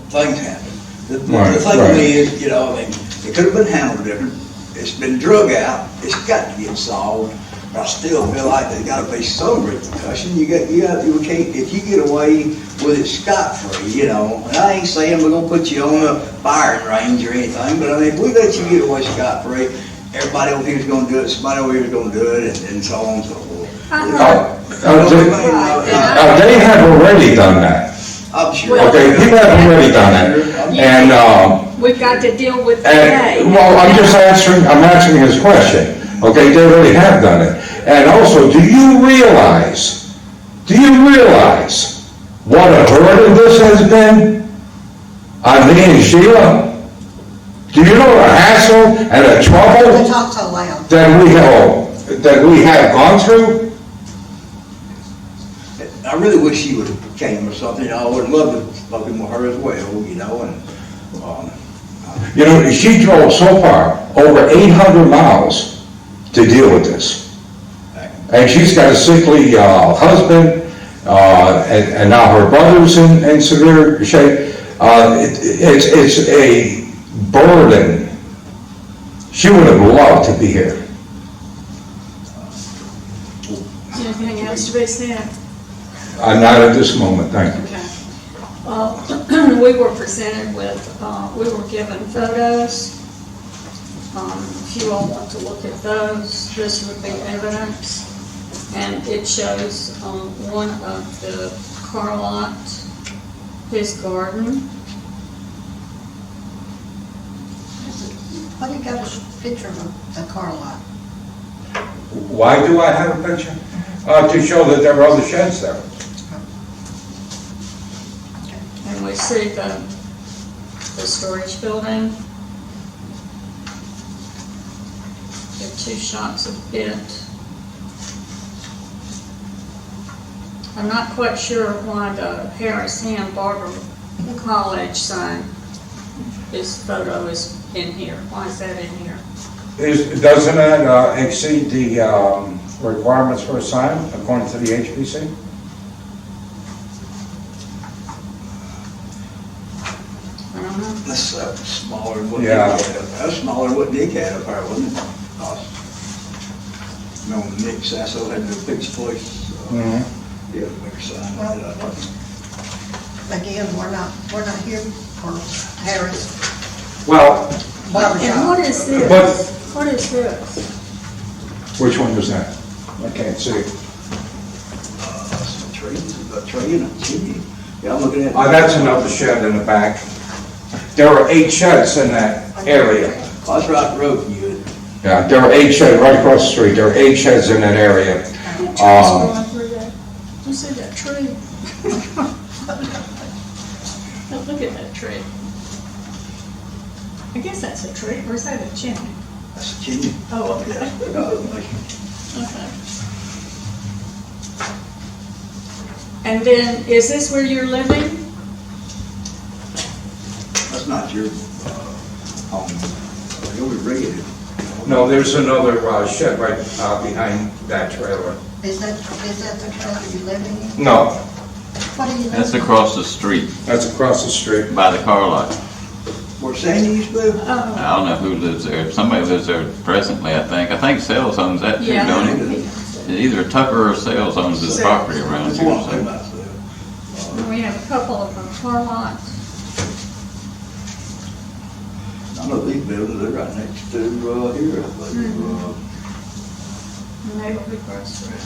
things happen. The thing to me is, you know, I mean, it could have been handled different. It's been drug out. It's got to get solved. But I still feel like there's got to be some repercussion. You can't, if you get away with it scot-free, you know, and I ain't saying we're gonna put you on a firing range or anything, but I mean, if we let you get away scot-free, everybody over here's gonna do it, somebody over here's gonna do it, and so on and so forth. They have already done that. I'm sure. Okay, people have already done that. And, We've got to deal with and, today. well, I'm answering his question. Okay, they already have done it. And also, do you realize what a burden this has been on me and Sheila? Do you know the hassle and the They trouble talk so loud. that we have gone through? I really wish she would have came or something. I would love to have spoken with her as well, you know, and, You know, she drove so far, over 800 miles to deal with this. And she's got a sickly husband, and now her brother's in severe shape. It's a burden. She would have loved to be here. Anything else to be said? Not at this moment, thank you. Okay. We were presented with, we were given photos. If you all want to look at those, this would be evidence. And it shows one of the car lot, his garden. Why do you got a picture of the car lot? Why do I have a picture? To show that there are other sheds there. And we see the storage building. There are two shots of it. I'm not quite sure why the Harris Hand Barber College sign, this photo is in here. Why is that in here? Doesn't it exceed the requirements for a sign according to the HPC? I don't know. that's smaller than what Dick Yeah. had up. That's smaller than what Dick had up there, wasn't it? No, Nick Sasso had the fixed place. Yeah, bigger sign. Again, we're not here for Harris Well, Barber And Shop. what is this? But- What is this? which one was that? I can't see. Some trees, a tree and a chimney. Yeah, I'm looking at. That's another shed in the back. There were 8 sheds in that area. Oh, that's right, the road from you. Yeah, there were 8 sheds right across the street. There were 8 sheds in that area. Going through that. You see that tree? Now look at that tree. I guess that's a tree, or is that a chimney? That's a chimney. Oh, okay. Okay. And then, is this where you're living? That's not your, home. You'll be ready. No, there's another shed right behind that trailer. Is that the trailer you live in? No, What do you live That's in? across the street that's across the street. by the car lot. Where Sandy used to live? Oh, I don't know who lives there. Somebody lives there presently, I think. I think Sales owns that too, yeah. don't he? Either Tucker or Sales owns his property around That's here. one thing So. about that. And we have a couple of them car lots. I know these buildings, they're right next to, here, I believe. And they will be across the road.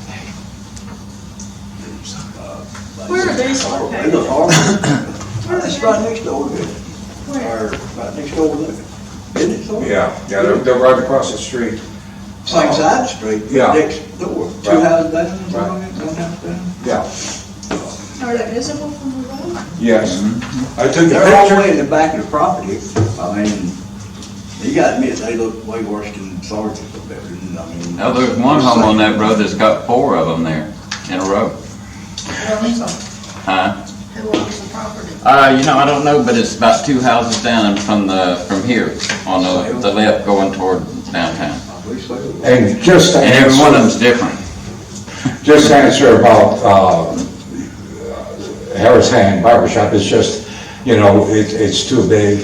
Where are these located? There's a farm. Where are That's they? right next door to it. Where? Or right next door to it. Isn't it? so? Yeah, they're right across the street. Same side of the street, Yeah. next door. Two Right. houses down, something Right. like that, one house down. Yeah. Are they visible from the road? Yes. I took a They're all the way picture. in the back of the property. I mean, you gotta admit, they look way worse than Sergeant's building. I mean. Now, there's one home on that road that's got 4 of them there in a row. Who owns them? Huh? Who owns the property? I don't know, but it's about 2 houses down from here on the left going toward downtown. I believe so. And just to And every one of answer, them's different. just answer about, Harris Hand Barber Shop. It's just, you know, it's too big,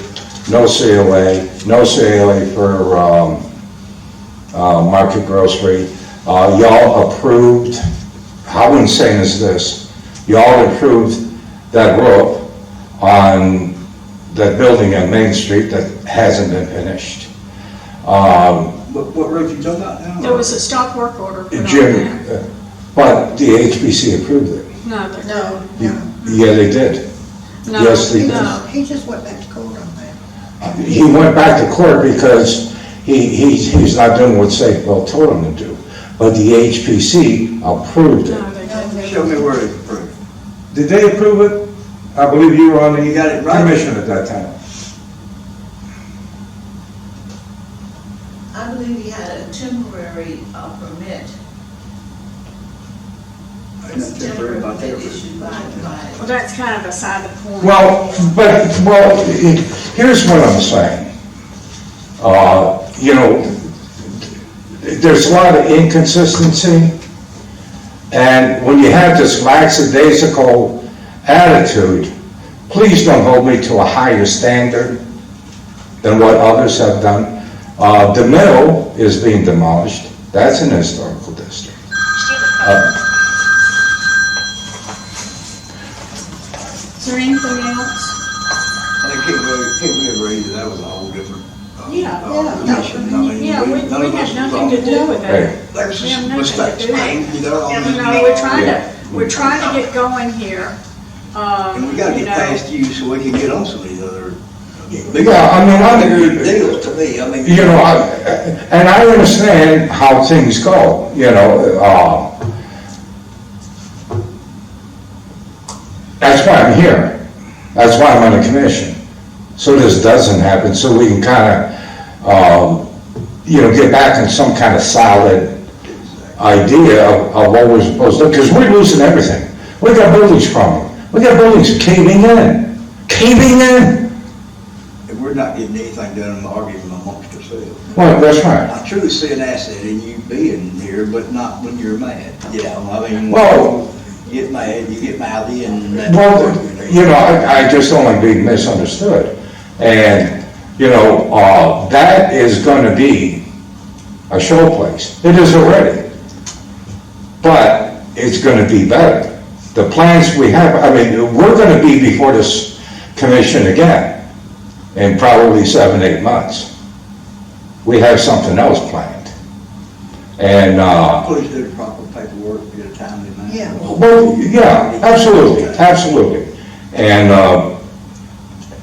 no COA, no COA for, Market Grocery. Y'all approved, how insane is this? Y'all approved that roof on that building on Main Street that hasn't been finished. What roof you talking about now? There was a stop work order put on Jim, that. but the HBC approved it. No, No, Yeah, they did. no, Yes, they did. no. he just went back to court on that. He went back to court because he's not doing what Safeville told him to do. But the HPC approved it. No, they didn't. Show me where it's approved. Did they approve it? I believe you were on the You got it right. commission at that time. I believe he had a temporary permit. I'm not temporary about that. Issued by. Well, that's kind of beside the point. Well, here's what I'm saying. You know, there's a lot of inconsistency, and when you have this lackadaisical attitude, please don't hold me to a higher standard than what others have done. The mill is being demolished. That's an historical district. Is there anything else? I think can't we agree that that was a whole different, Yeah. commission? I mean, Yeah, we none of us had was nothing to do with Hey. that. There's We have some nothing to mistakes do with made, it. you know, on You this. know, we're trying to get going here. And we gotta You get know, past you so we can get on some of these other. Yeah, I mean, Bigger deals to me, I mean. You know, and I understand how things go, you know, that's why I'm here. That's why I'm on the commission. So this doesn't happen, so we can kind of, you know, get back on some kind of solid idea of what we're supposed to do, because we're losing everything. We got buildings crumbling. We got buildings caving in. And we're not getting anything done in the argument amongst ourselves. Well, that's right. I truly see an asset in you being here, but not when you're mad, you know, I mean. Well- You get mad, you get mouthy and that. Well, you know, I just don't like being misunderstood. And, you know, that is gonna be a show place. It is already. But it's gonna be better. The plans we have, I mean, we're gonna be before this commission again in probably 7, 8 months. We have something else planned. And, Please do the proper paperwork, get a timely manner. Yeah. well, yeah, absolutely, absolutely. And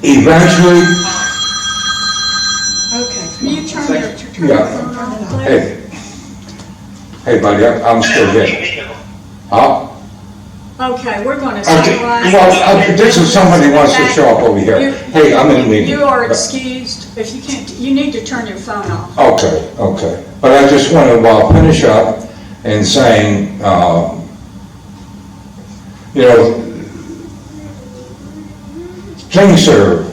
eventually, Okay. Can you turn your Yeah. phone off, please? hey, buddy, I'm still here. Huh? Okay, we're gonna Okay, summarize. well, this is somebody wants to show up over here. Hey, I'm in a meeting. You are excused. If you can't, you need to turn your phone off. Okay. But I just want to finish up and saying, you know, things are,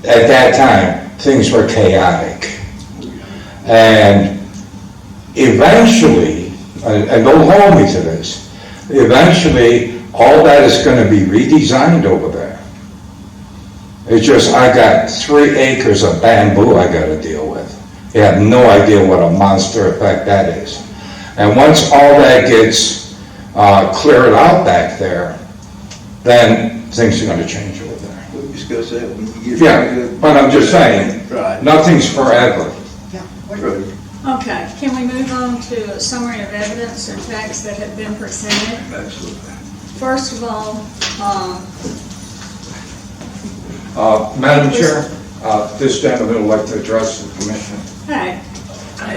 at that time, things were chaotic. And eventually, and don't hold me to this, eventually, all that is going to be redesigned over there. It's just, I got 3 acres of bamboo I got to deal with. You have no idea what a monster effect that is. And once all that gets cleared out back there, then things are going to change over there. We'll discuss that when you get. Yeah, but I'm just saying, Right. nothing's forever. Yeah. we're- True. Okay, can we move on to a summary of evidence and facts that have been presented? Absolutely. First of all, Madam Chair, this gentleman would like to address the commission. hey,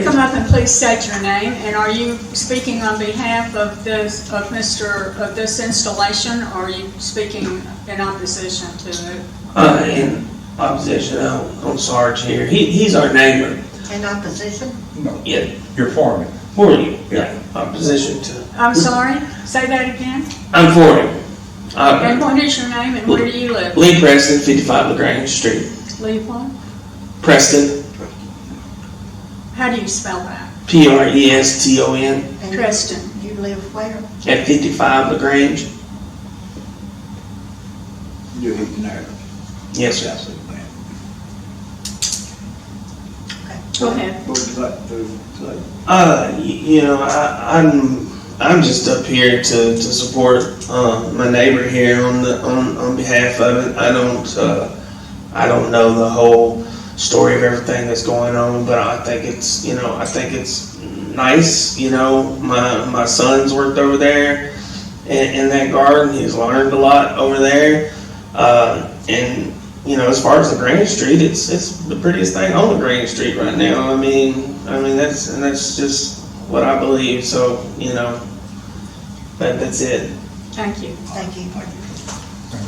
come up and please state your name, and are you speaking on behalf of this installation, or are you speaking in opposition to it? In opposition on Sarge here. He's our neighbor. In opposition? Yeah, Your foreman. for you. Yeah, opposition to. I'm sorry, say that again? I'm for him. And what is your name and where do you live? Lee Preston, 55 Lagrange Street. Lee what? Preston, How do you spell that? Preston. And Preston. You live Where? at 55 Lagrange. You're hitting there. Yes, sir. That's it, man. Go ahead. What would you like to say? I'm just up here to support my neighbor here on behalf of it. I don't know the whole story of everything that's going on, but I think it's nice. My son's worked over there in that garden. He's learned a lot over there, and as far as Lagrange Street, it's the prettiest thing on Lagrange Street right now. I mean that's just what I believe. So that's it. Thank you. Thank you.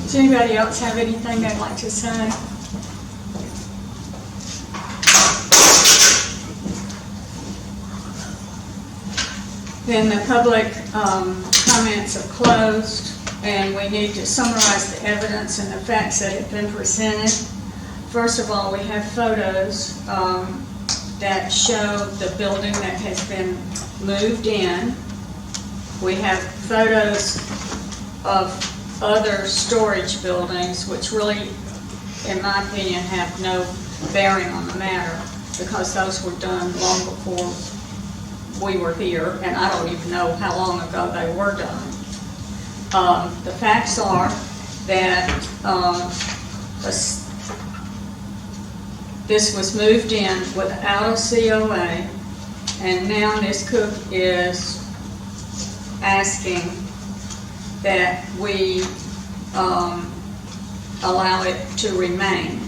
Does anybody else have anything they'd like to say? Then the public comments are closed, and we need to summarize the evidence and the facts that have been presented. First of all, we have photos that show the building that has been moved in. We have photos of other storage buildings, which really, in my opinion, have no bearing on the matter, because those were done long before we were here, and I don't even know how long ago they were done. The facts are that this was moved in without a COA, and now Ms. Cook is asking that we allow it to remain.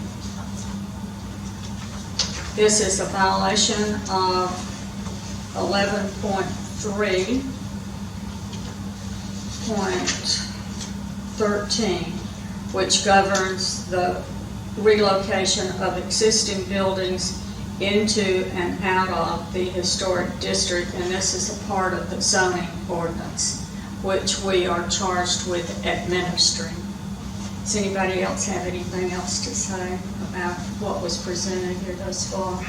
This is a violation of 11.3.13, which governs the relocation of existing buildings into and out of the historic district, and this is a part of the zoning ordinance, which we are charged with administering. Does anybody else have anything else to say about what was presented here thus far?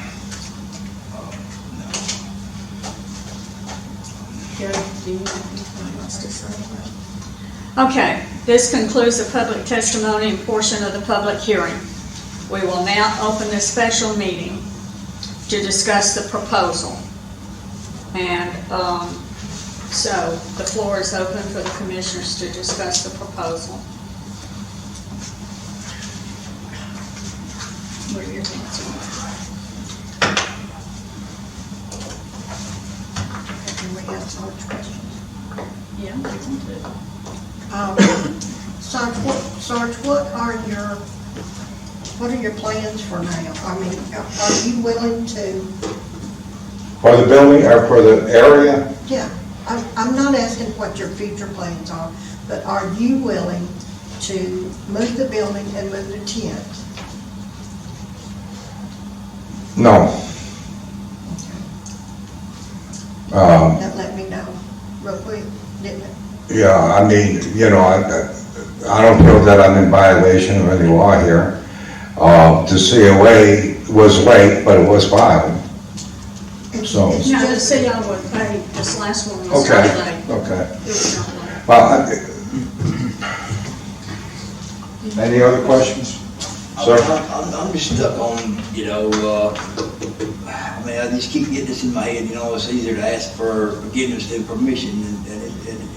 Gary, do you have anything else to say? Okay, this concludes the public testimony and portion of the public hearing. We will now open this special meeting to discuss the proposal. And so the floor is open for the commissioners to discuss the proposal. What are your thoughts on that? Can we have Sarge questions? Yeah, we can do. Sarge, what are your plans for now? I mean, are you willing to? For the building or for the area? Yeah, I'm not asking what your future plans are, but are you willing to move the building and move the tent? No. That let me know real quick, didn't it? Yeah, I mean, I don't feel that I'm in violation of any law here. The COA was late, but it was filed. So. It's No, the just- COA was paid, this last one was Okay, not late. okay. It was not late. Well, any other questions? Sir? I'm just stuck on, I just keep getting this in my head, it's easier to ask for forgiveness than permission, and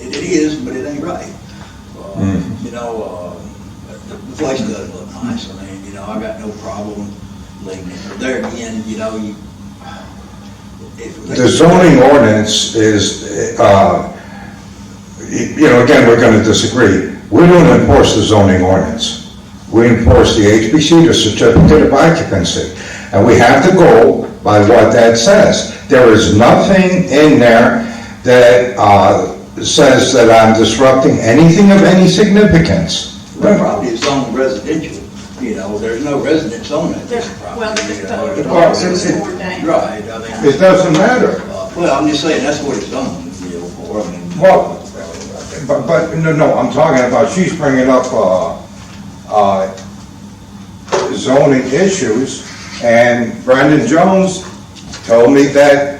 it is, but it ain't right. The place does look nice, I mean, I got no problem leaving it, but there again, The zoning ordinance is, again, we're going to disagree. We don't enforce the zoning ordinance. We enforce the HBC, the certificate of occupancy, and we have to go by what that says. There is nothing in there that says that I'm disrupting anything of any significance. the property is zoned residential, there's no residents on that piece of property. Well, the Well, was torn down. Right, I mean, It doesn't matter. well, I'm just saying, that's what it's zoned, for, I mean. Well, but, no, I'm talking about, she's bringing up zoning issues, and Brandon Jones told me that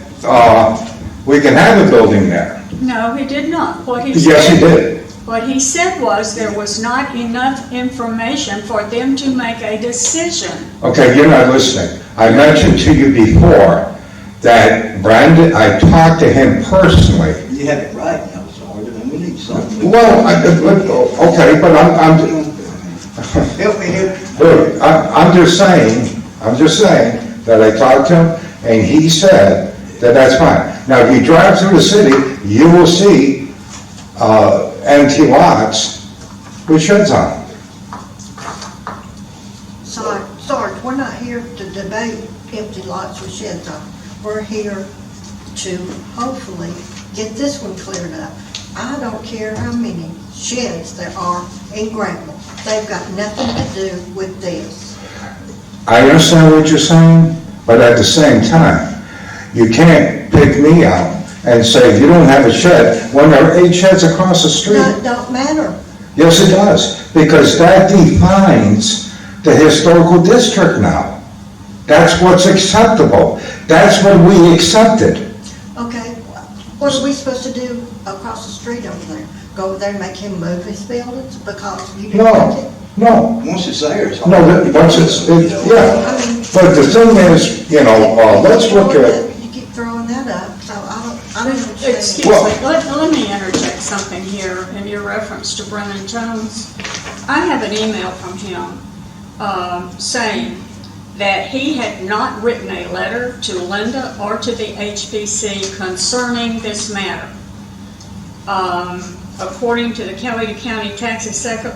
we can have a building there. No, he did not. What he Yes, he said, did. what he said was there was not enough information for them to make a decision. Okay, you're not listening. I mentioned to you before that Brandon, I talked to him personally. You have it right now, Sergeant, and we need something. Well, okay, but I'm Help me here. look, I'm just saying that I talked to him, and he said that that's fine. Now, if you drive through the city, you will see empty lots with sheds on them. Sarge, we're not here to debate empty lots with sheds on. We're here to hopefully get this one cleared up. I don't care how many sheds there are in Granville. They've got nothing to do with this. I understand what you're saying, but at the same time, you can't pick me out and say you don't have a shed when there are 8 sheds across the street. No, it don't matter. Yes, it does, because that defines the historical district now. That's what's acceptable. That's what we accepted. Okay, what are we supposed to do across the street over there? Go over there and make him move his buildings because you didn't like it? No, Once it's there, it's. no, once yeah. But the thing is, let's look at, You keep throwing that up, so I don't understand. Excuse Well- me, let me interject something here in your reference to Brennan Jones. I have an email from him saying that he had not written a letter to Linda or to the HPC concerning this matter. According to the Coweta County Tax Assessor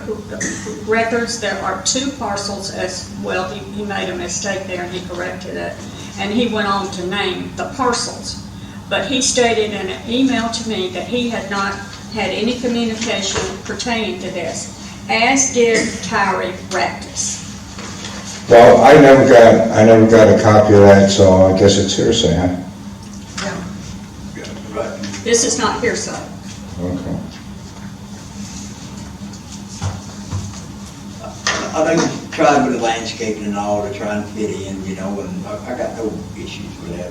records, there are 2 parcels as well. He made a mistake there and he corrected it. And he went on to name the parcels. But he stated in an email to me that he had not had any communication pertaining to this, as did Tyree Raptis. well, I never got a copy of that, so I guess it's hearsay, huh? Right. This is not hearsay. Okay. I know you tried with the landscaping and all to try and fit in, and I got no issues with that.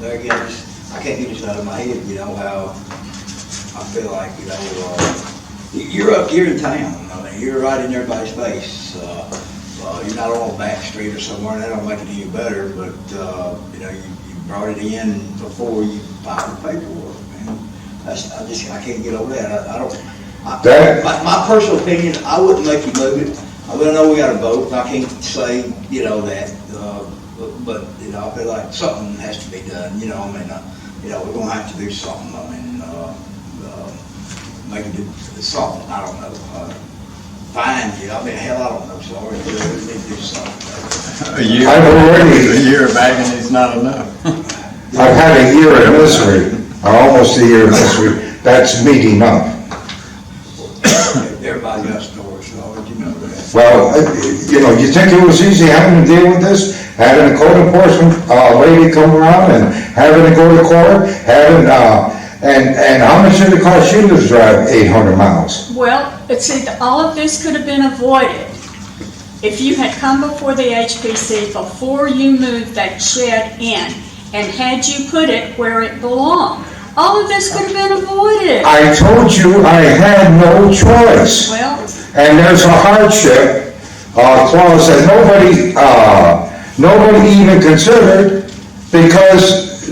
There again, I can't get this out of my head, how I feel like, you're in town. I mean, you're right in everybody's face. You're not on a back street or somewhere, and that don't make it any better, but, you brought it in before you filed the paperwork, man. I can't get over that. I don't, my personal opinion, I wouldn't make you move it. I know we got a vote, and I can't say, that, but, I feel like something has to be done, we're gonna have to do something, make it do something, I don't know. Fine, hell, I don't know, sorry, we need to do something. A year of agony is not enough. I've had a year of misery, or almost a year of misery. That's meeting up. Everybody got stories, so you know that. Well, you think it was easy having to deal with this? Having a code enforcement lady come around and having to go to court, and how much did it cost you to drive 800 miles? Well, see, all of this could have been avoided if you had come before the HPC before you moved that shed in and had you put it where it belonged. All of this could have been avoided. I told you I had no choice. Well, And there's a hardship clause that nobody even considered because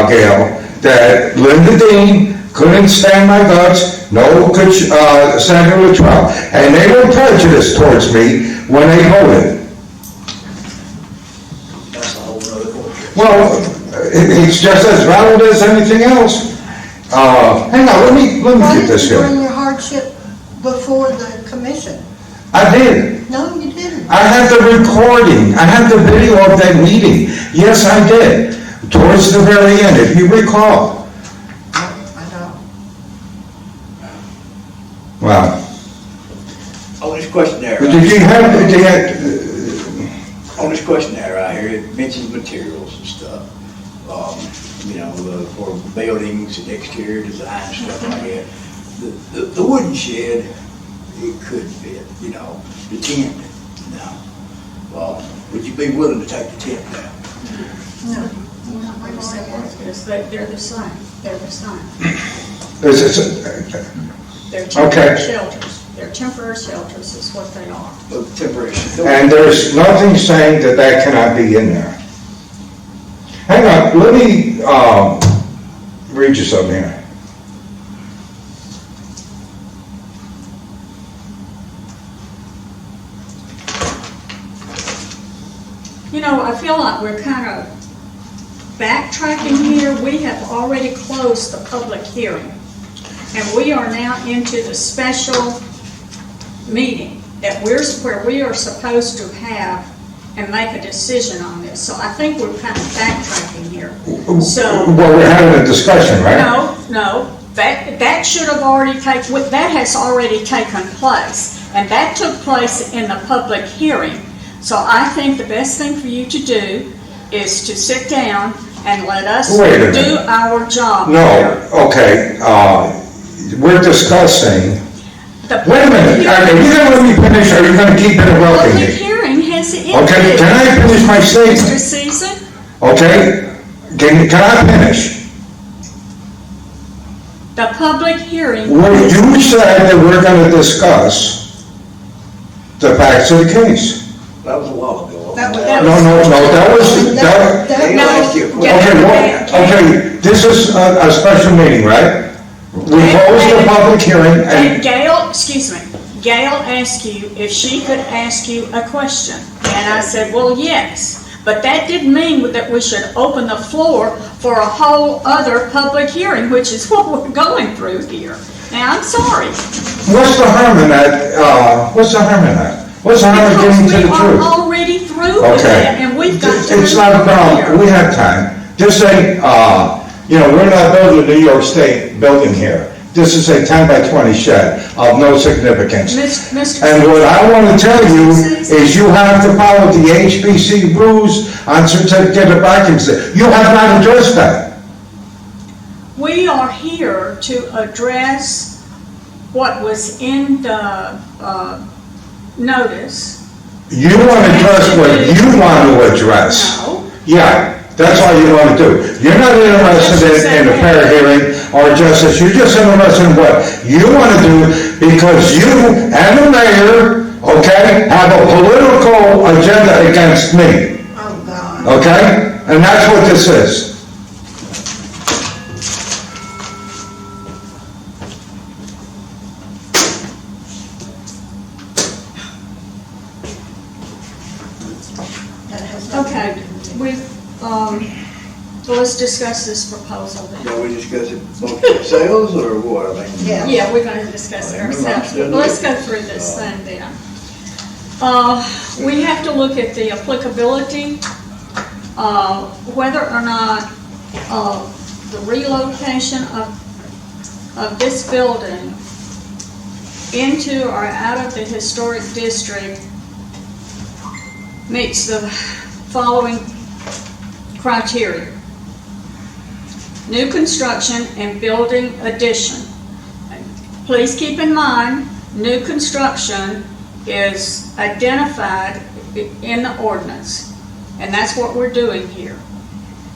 Gail, that Linda Dean couldn't stand my guts, no could Senator Luttrell, and they were prejudiced towards me when they voted. That's a whole nother question. Well, it's just as valid as anything else. Hang on, let me Why get this didn't you here. bring your hardship before the commission? I did. No, you didn't. I have the recording. I have the video of that meeting. Yes, I did. Towards the very end, if you recall. I don't. Well, On this questionnaire, but did you have, on this questionnaire right here, it mentions materials and stuff. For buildings and exterior design and stuff like that. The wooden shed, it could fit, the tent, no. Would you be willing to take the tent down? No. Yes, they were. Yes, they're the same. They're the same. They're temporary shelters. They're temporary shelters is what they are. Temporary. And there's nothing saying that that cannot be in there. Hang on, let me, read you something here. You know, I feel like we're kind of backtracking here. We have already closed the public hearing. And we are now into the special meeting where we are supposed to have and make a decision on this. So I think we're kind of backtracking here. So. Well, we're having a discussion, right? No, that should have already that has already taken place. And that took place in the public hearing. So I think the best thing for you to do is to sit down and let us do our job. No, okay, we're discussing. Wait a minute, are you gonna let me finish, or are you gonna keep interrupting Public me? hearing has ended. Okay, can I finish my statement? Mr. Caesar? Okay, can I finish? The public hearing. Well, you said that we're gonna discuss the facts of the case. That was a while ago. No, that was. Gail asked you a question. Okay, this is a special meeting, right? We closed the public hearing And and, Gail, excuse me, Gail asked you if she could ask you a question. And I said, well, yes. But that didn't mean that we should open the floor for a whole other public hearing, which is what we're going through here. Now, I'm sorry. what's the harm in that, what's the harm in that? What's the harm in getting to the Because we are truth? already through with Okay. that, and we've got to. It's not a problem, we have time. Just say, we're not building a New York State building here. This is a 10 by 20 shed of no significance. Mr. And what I want to tell you is you have to follow the HBC rules on certificate of occupancy. You have not addressed that. We are here to address what was in the notice. You want to address what you want to address. No. Yeah, that's all you want to do. You're not interested in a fair hearing or justice. You're just interested in what you want to do because you and the mayor, okay, have a political agenda against me. Oh, God. Okay? And that's what this is. That has nothing Okay, to do with it. well, let's discuss this proposal then. Are we discussing multiple sales or what? I mean. Yeah. Yeah, we're going to discuss it ourselves. But let's go through this thing then. We have to look at the applicability, whether or not the relocation of this building into or out of the historic district meets the following criteria. New construction and building addition. Please keep in mind, new construction is identified in the ordinance, and that's what we're doing here.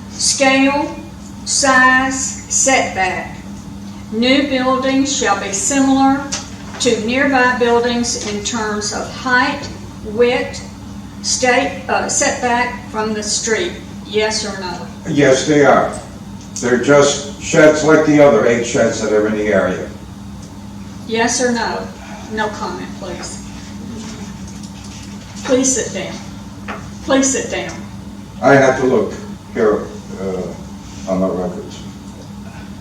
Scale, size, setback. New buildings shall be similar to nearby buildings in terms of height, width, setback from the street. Yes or no? Yes, they are. They're just sheds like the other 8 sheds that are in the area. Yes or no? No comment, please. Please sit down. Please sit down. I have to look here on the records.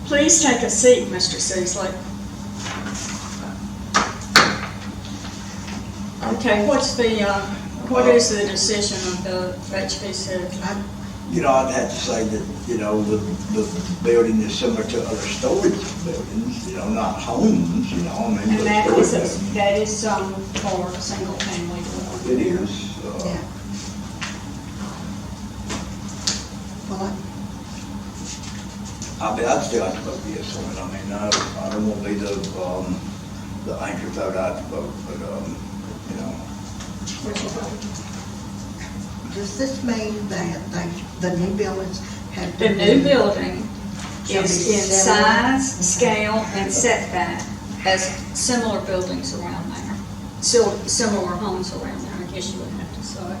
Please take a seat, Mr. Seasley. Okay, what is the decision of the HPC? I'd have to say that, the building is similar to other storage buildings, not homes, I mean. And but that storage is zoned for single family. buildings. It is. Yeah. Well, I'd still have to vote yes on it. I mean, I don't want to be the anchor vote out to vote, but, What's your vote? does this mean that the new buildings Have The to new be- building Shall is be in similar. size, scale, and setback as similar buildings around there. Similar homes around there, I guess you would have to say.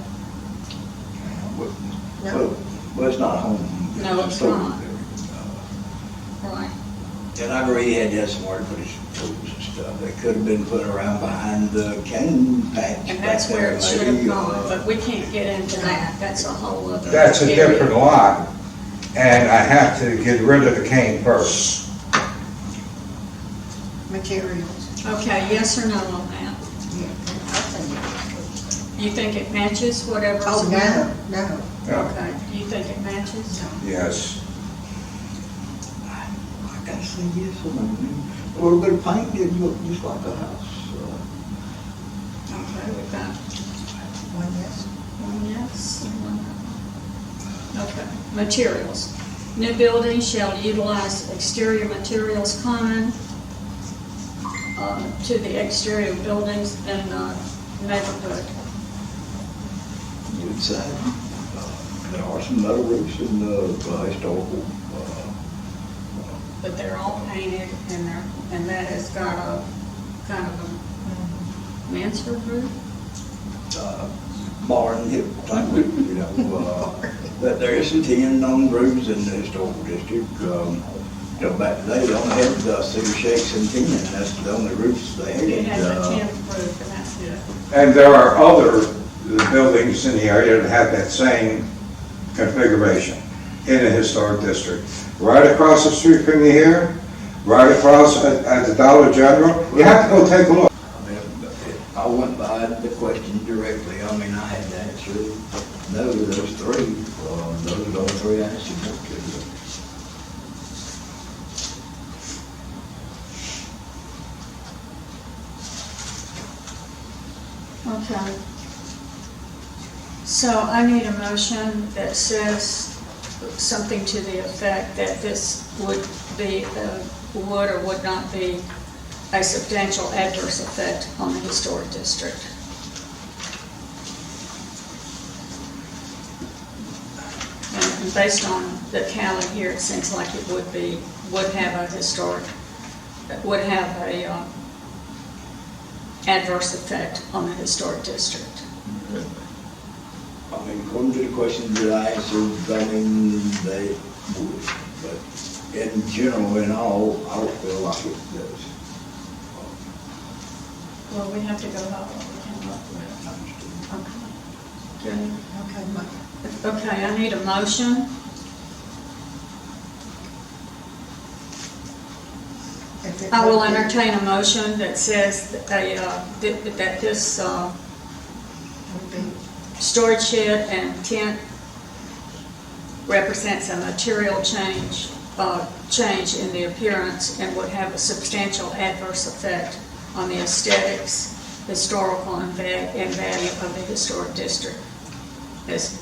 Well, it's not a home. No, it's not. Right. And I agree, he had to have somewhere to put his tools and stuff. They could have been put around behind the cane patch. And that's back where there, it should have maybe, gone, but we can't get into that. That's a whole other. That's a area. different lot, and I have to get rid of the cane first. Materials. Okay, yes or no on that? Yeah, I think You think it matches whatever's Oh, around? no, no. Yeah. Okay, do you think it matches? Yes. I gotta say yes or no. A little bit of paint, it'd look just like a house. Okay, we've got One yes. one yes and one no. Okay, materials. New building shall utilize exterior materials common to the exterior buildings in the neighborhood. Wood side. There are some metal roofs in the historical. But they're all painted and that has got a kind of a mansard roof. Barn hip type roof, you know. But there is some tin on roofs in the historical district. You know, back then, they only had cedar shakes and tin, and that's the only roofs they had. It has a tin roof and that's it. And there are other buildings in the area that have that same configuration in a historic district. Right across the street from you here, right across at the Dollar General, you have to go take a look. I mean, I went by the question directly. I mean, I had to answer no to those three. Those are the only three I answered no to. Okay. So I need a motion that says something to the effect that this would be, would or would not be a substantial adverse effect on the historic district. And based on the tally here, it seems like it would be, would have a historic, would have a adverse effect on the historic district. I mean, according to the questions that I answered, I mean, they would. But in general, in all, I don't feel like it does. Well, we have to go by what we came up with. Okay. Okay, Mike. Okay, I need a motion. If it I will would be- entertain a motion that says that that this would be storage shed and tent represents a material change in the appearance and would have a substantial adverse effect on the aesthetics, historical, and value of the historic district, as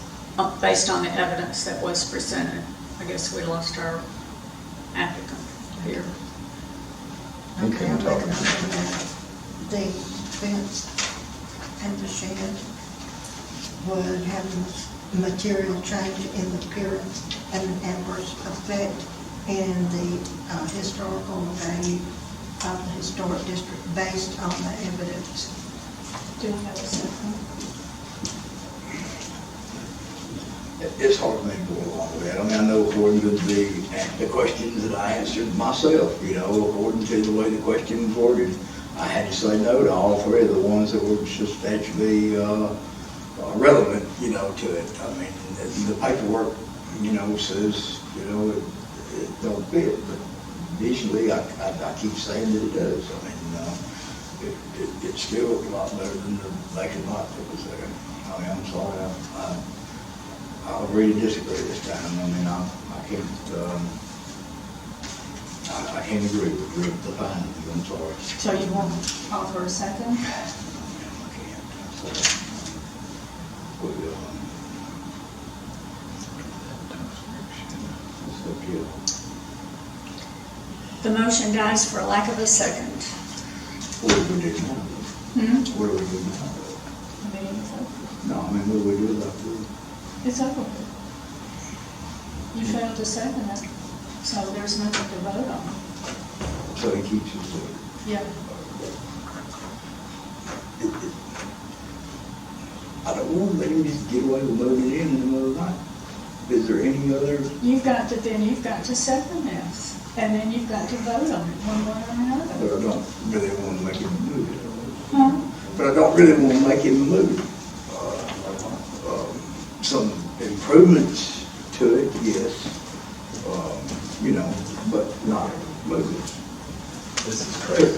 based on the evidence that was presented. I guess we lost our applicant here. Okay, I'll make a motion that the fence and the shed would have a material change in the appearance and an adverse effect in the historical value of the historic district based on the evidence. Do you have a second? It's hard for me to go along with that. I mean, I know according to the questions that I answered myself, you know, according to the way the question was worded, I had to say no to all three of the ones that were substantially relevant, you know, to it. I mean, the paperwork, you know, says, you know, it don't fit, but visually, I keep saying that it does. I mean, it's still a lot better than the vacant lot that was there. I mean, I'm sorry, I'll agree to disagree this time. I mean, I can't agree with the findings. I'm sorry. So you want to offer a second? I can't. The motion dies for lack of a second. What do we do now? What do we do now? No, I mean, what do we do about this? It's over. You failed to second it, so there's nothing to vote on. So he keeps his word. Yeah. I don't want to let him just get away with voting in the middle of the night. Is there any other? You've got to second this, and then you've got to vote on it one way or another. But I don't really want to make him move it. Huh? But I don't really want to make him move it. Some improvements to it, yes. You know, but not move it. This is crazy.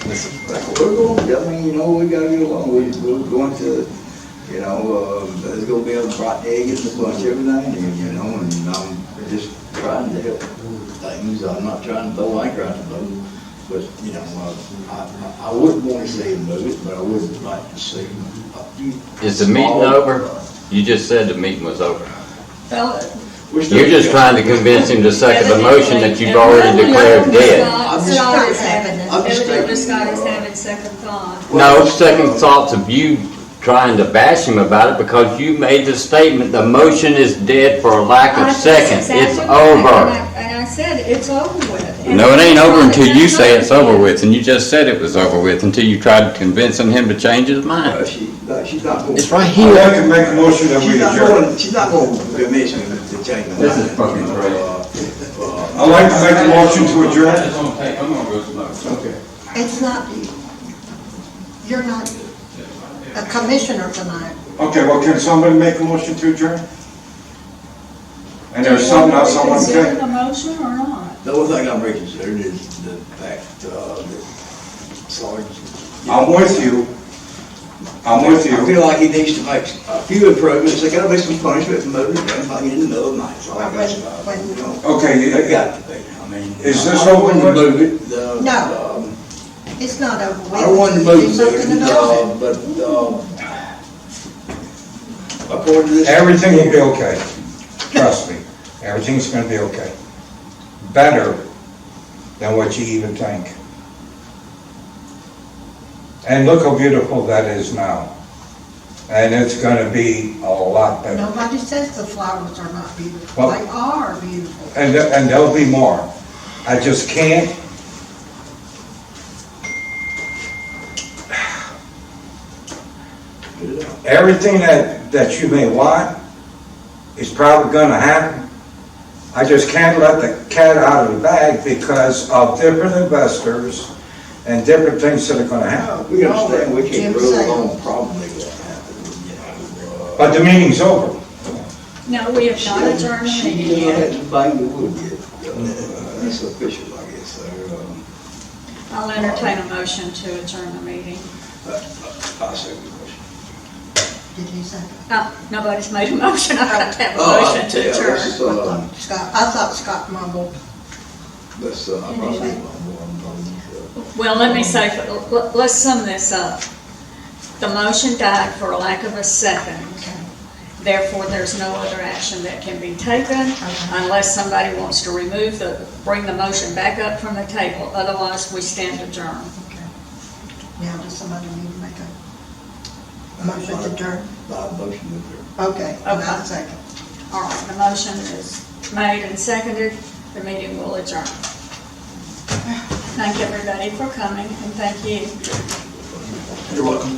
This is crazy. We're going, I mean, you know, we gotta get along. We're going to, you know, there's gonna be a bright egg in the bunch every now and then, you know, and I'm just trying to help things. I'm not trying to throw anchor out the boat. But, you know, I wouldn't want to see him move it, but I would like to see him. Is the meeting over? You just said the meeting was over. Well, You're just trying to convince him to second the motion that you've already declared dead. Evidently Scott is having second thought. No, second thoughts of you trying to bash him about it because you made the statement, the motion is dead for lack of second. It's over. And I said, it's over with. And No, it ain't over until you say it's over with, and you just said it was over with until you tried convincing him to change his mind. She's not going. It's right I'd here. like to make a motion that we adjourn. She's not going to convince me to change my mind. This is fucking crazy. I'd like to make a motion to adjourn. I'm gonna go smoke. Okay. It's not, you're not a commissioner tonight. Okay, well, can somebody make a motion to adjourn? And there's something else I want to Consider say. the motion or not? The only thing I'm reconsidering is the fact that Sarge. I'm with you. I'm with I you. feel like he needs to make a few improvements. There gotta be some punishment for moving down, probably in the middle of the night. So I guess, you know, Okay, they got to be. I mean, Is this I don't want to over with? move it. No. It's not over with. I don't want to Do move something it, about it. but according to this. Everything will be okay. Trust me. Everything's gonna be okay. Better than what you even think. And look how beautiful that is now. And it's gonna be a lot better. Nobody says the flowers are not beautiful. Well- They are beautiful. And there'll be more. I just can't. Everything that you may want is probably gonna happen. I just can't let the cat out of the bag because of different investors and different things that are gonna happen. We understand we Jim can't rule said- on probably what happened, you know. But the meeting's over. No, we have not adjourned the She meeting yet. hasn't banged the wood yet. It's official, I guess, so, I'll entertain a motion to adjourn the meeting. I'll second the motion. Did he say? Nobody's made a motion, I have to have a Oh, motion to yeah, adjourn. Scott, I thought Scott mumbled. Let's, I'll probably, Well, let me say, let's sum this up. The motion died for lack of a second. Therefore, there's no other action that can be taken unless somebody wants to bring the motion back up from the table. Otherwise, we stand adjourned. Okay. Now, does somebody need to make a motion to adjourn? motion to adjourn. Okay, and I'll second. All right, the motion is made and seconded. The meeting will adjourn. Thank everybody for coming, and thank you. You're welcome.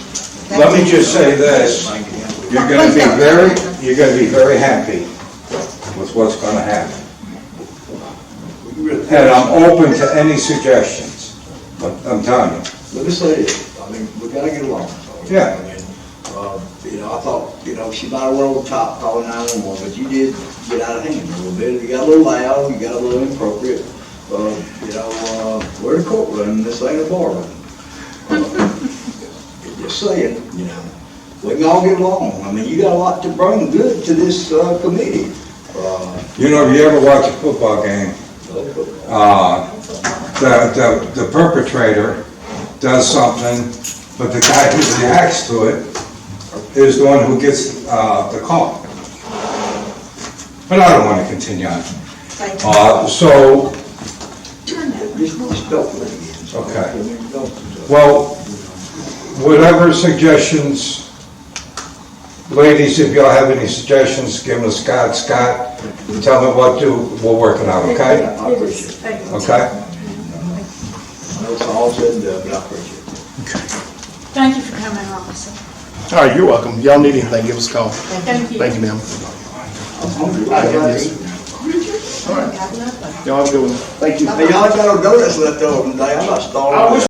Let me just say this, you're gonna be very happy with what's gonna happen. And I'm open to any suggestions, I'm telling you. Let me say this, I mean, we gotta get along. Yeah. I mean, you know, I thought, you know, she might have went over the top calling 911, but you did get out of hand a little bit. You got a little loud, you got a little inappropriate. You know, we're in a courtroom, this ain't a bar room. Just saying, you know, we can all get along. I mean, you got a lot to bring good to this committee. You know, if you ever watch a football game, the perpetrator does something, but the guy who reacts to it is the one who gets the call. But I don't want to continue on. So, Just don't let it get. okay. Well, whatever suggestions Ladies, if y'all have any suggestions, give them to Scott. Scott, tell me what to, we'll work it out, okay? I appreciate it. Okay? I know it's all said and done, but I appreciate it. Thank you for coming, officer. All right, you're welcome. Y'all need anything, give us a call. Thank you. Thank you, ma'am. All right. Y'all have a good one. Thank you. Hey, y'all got no donuts left over today, I'm not starving.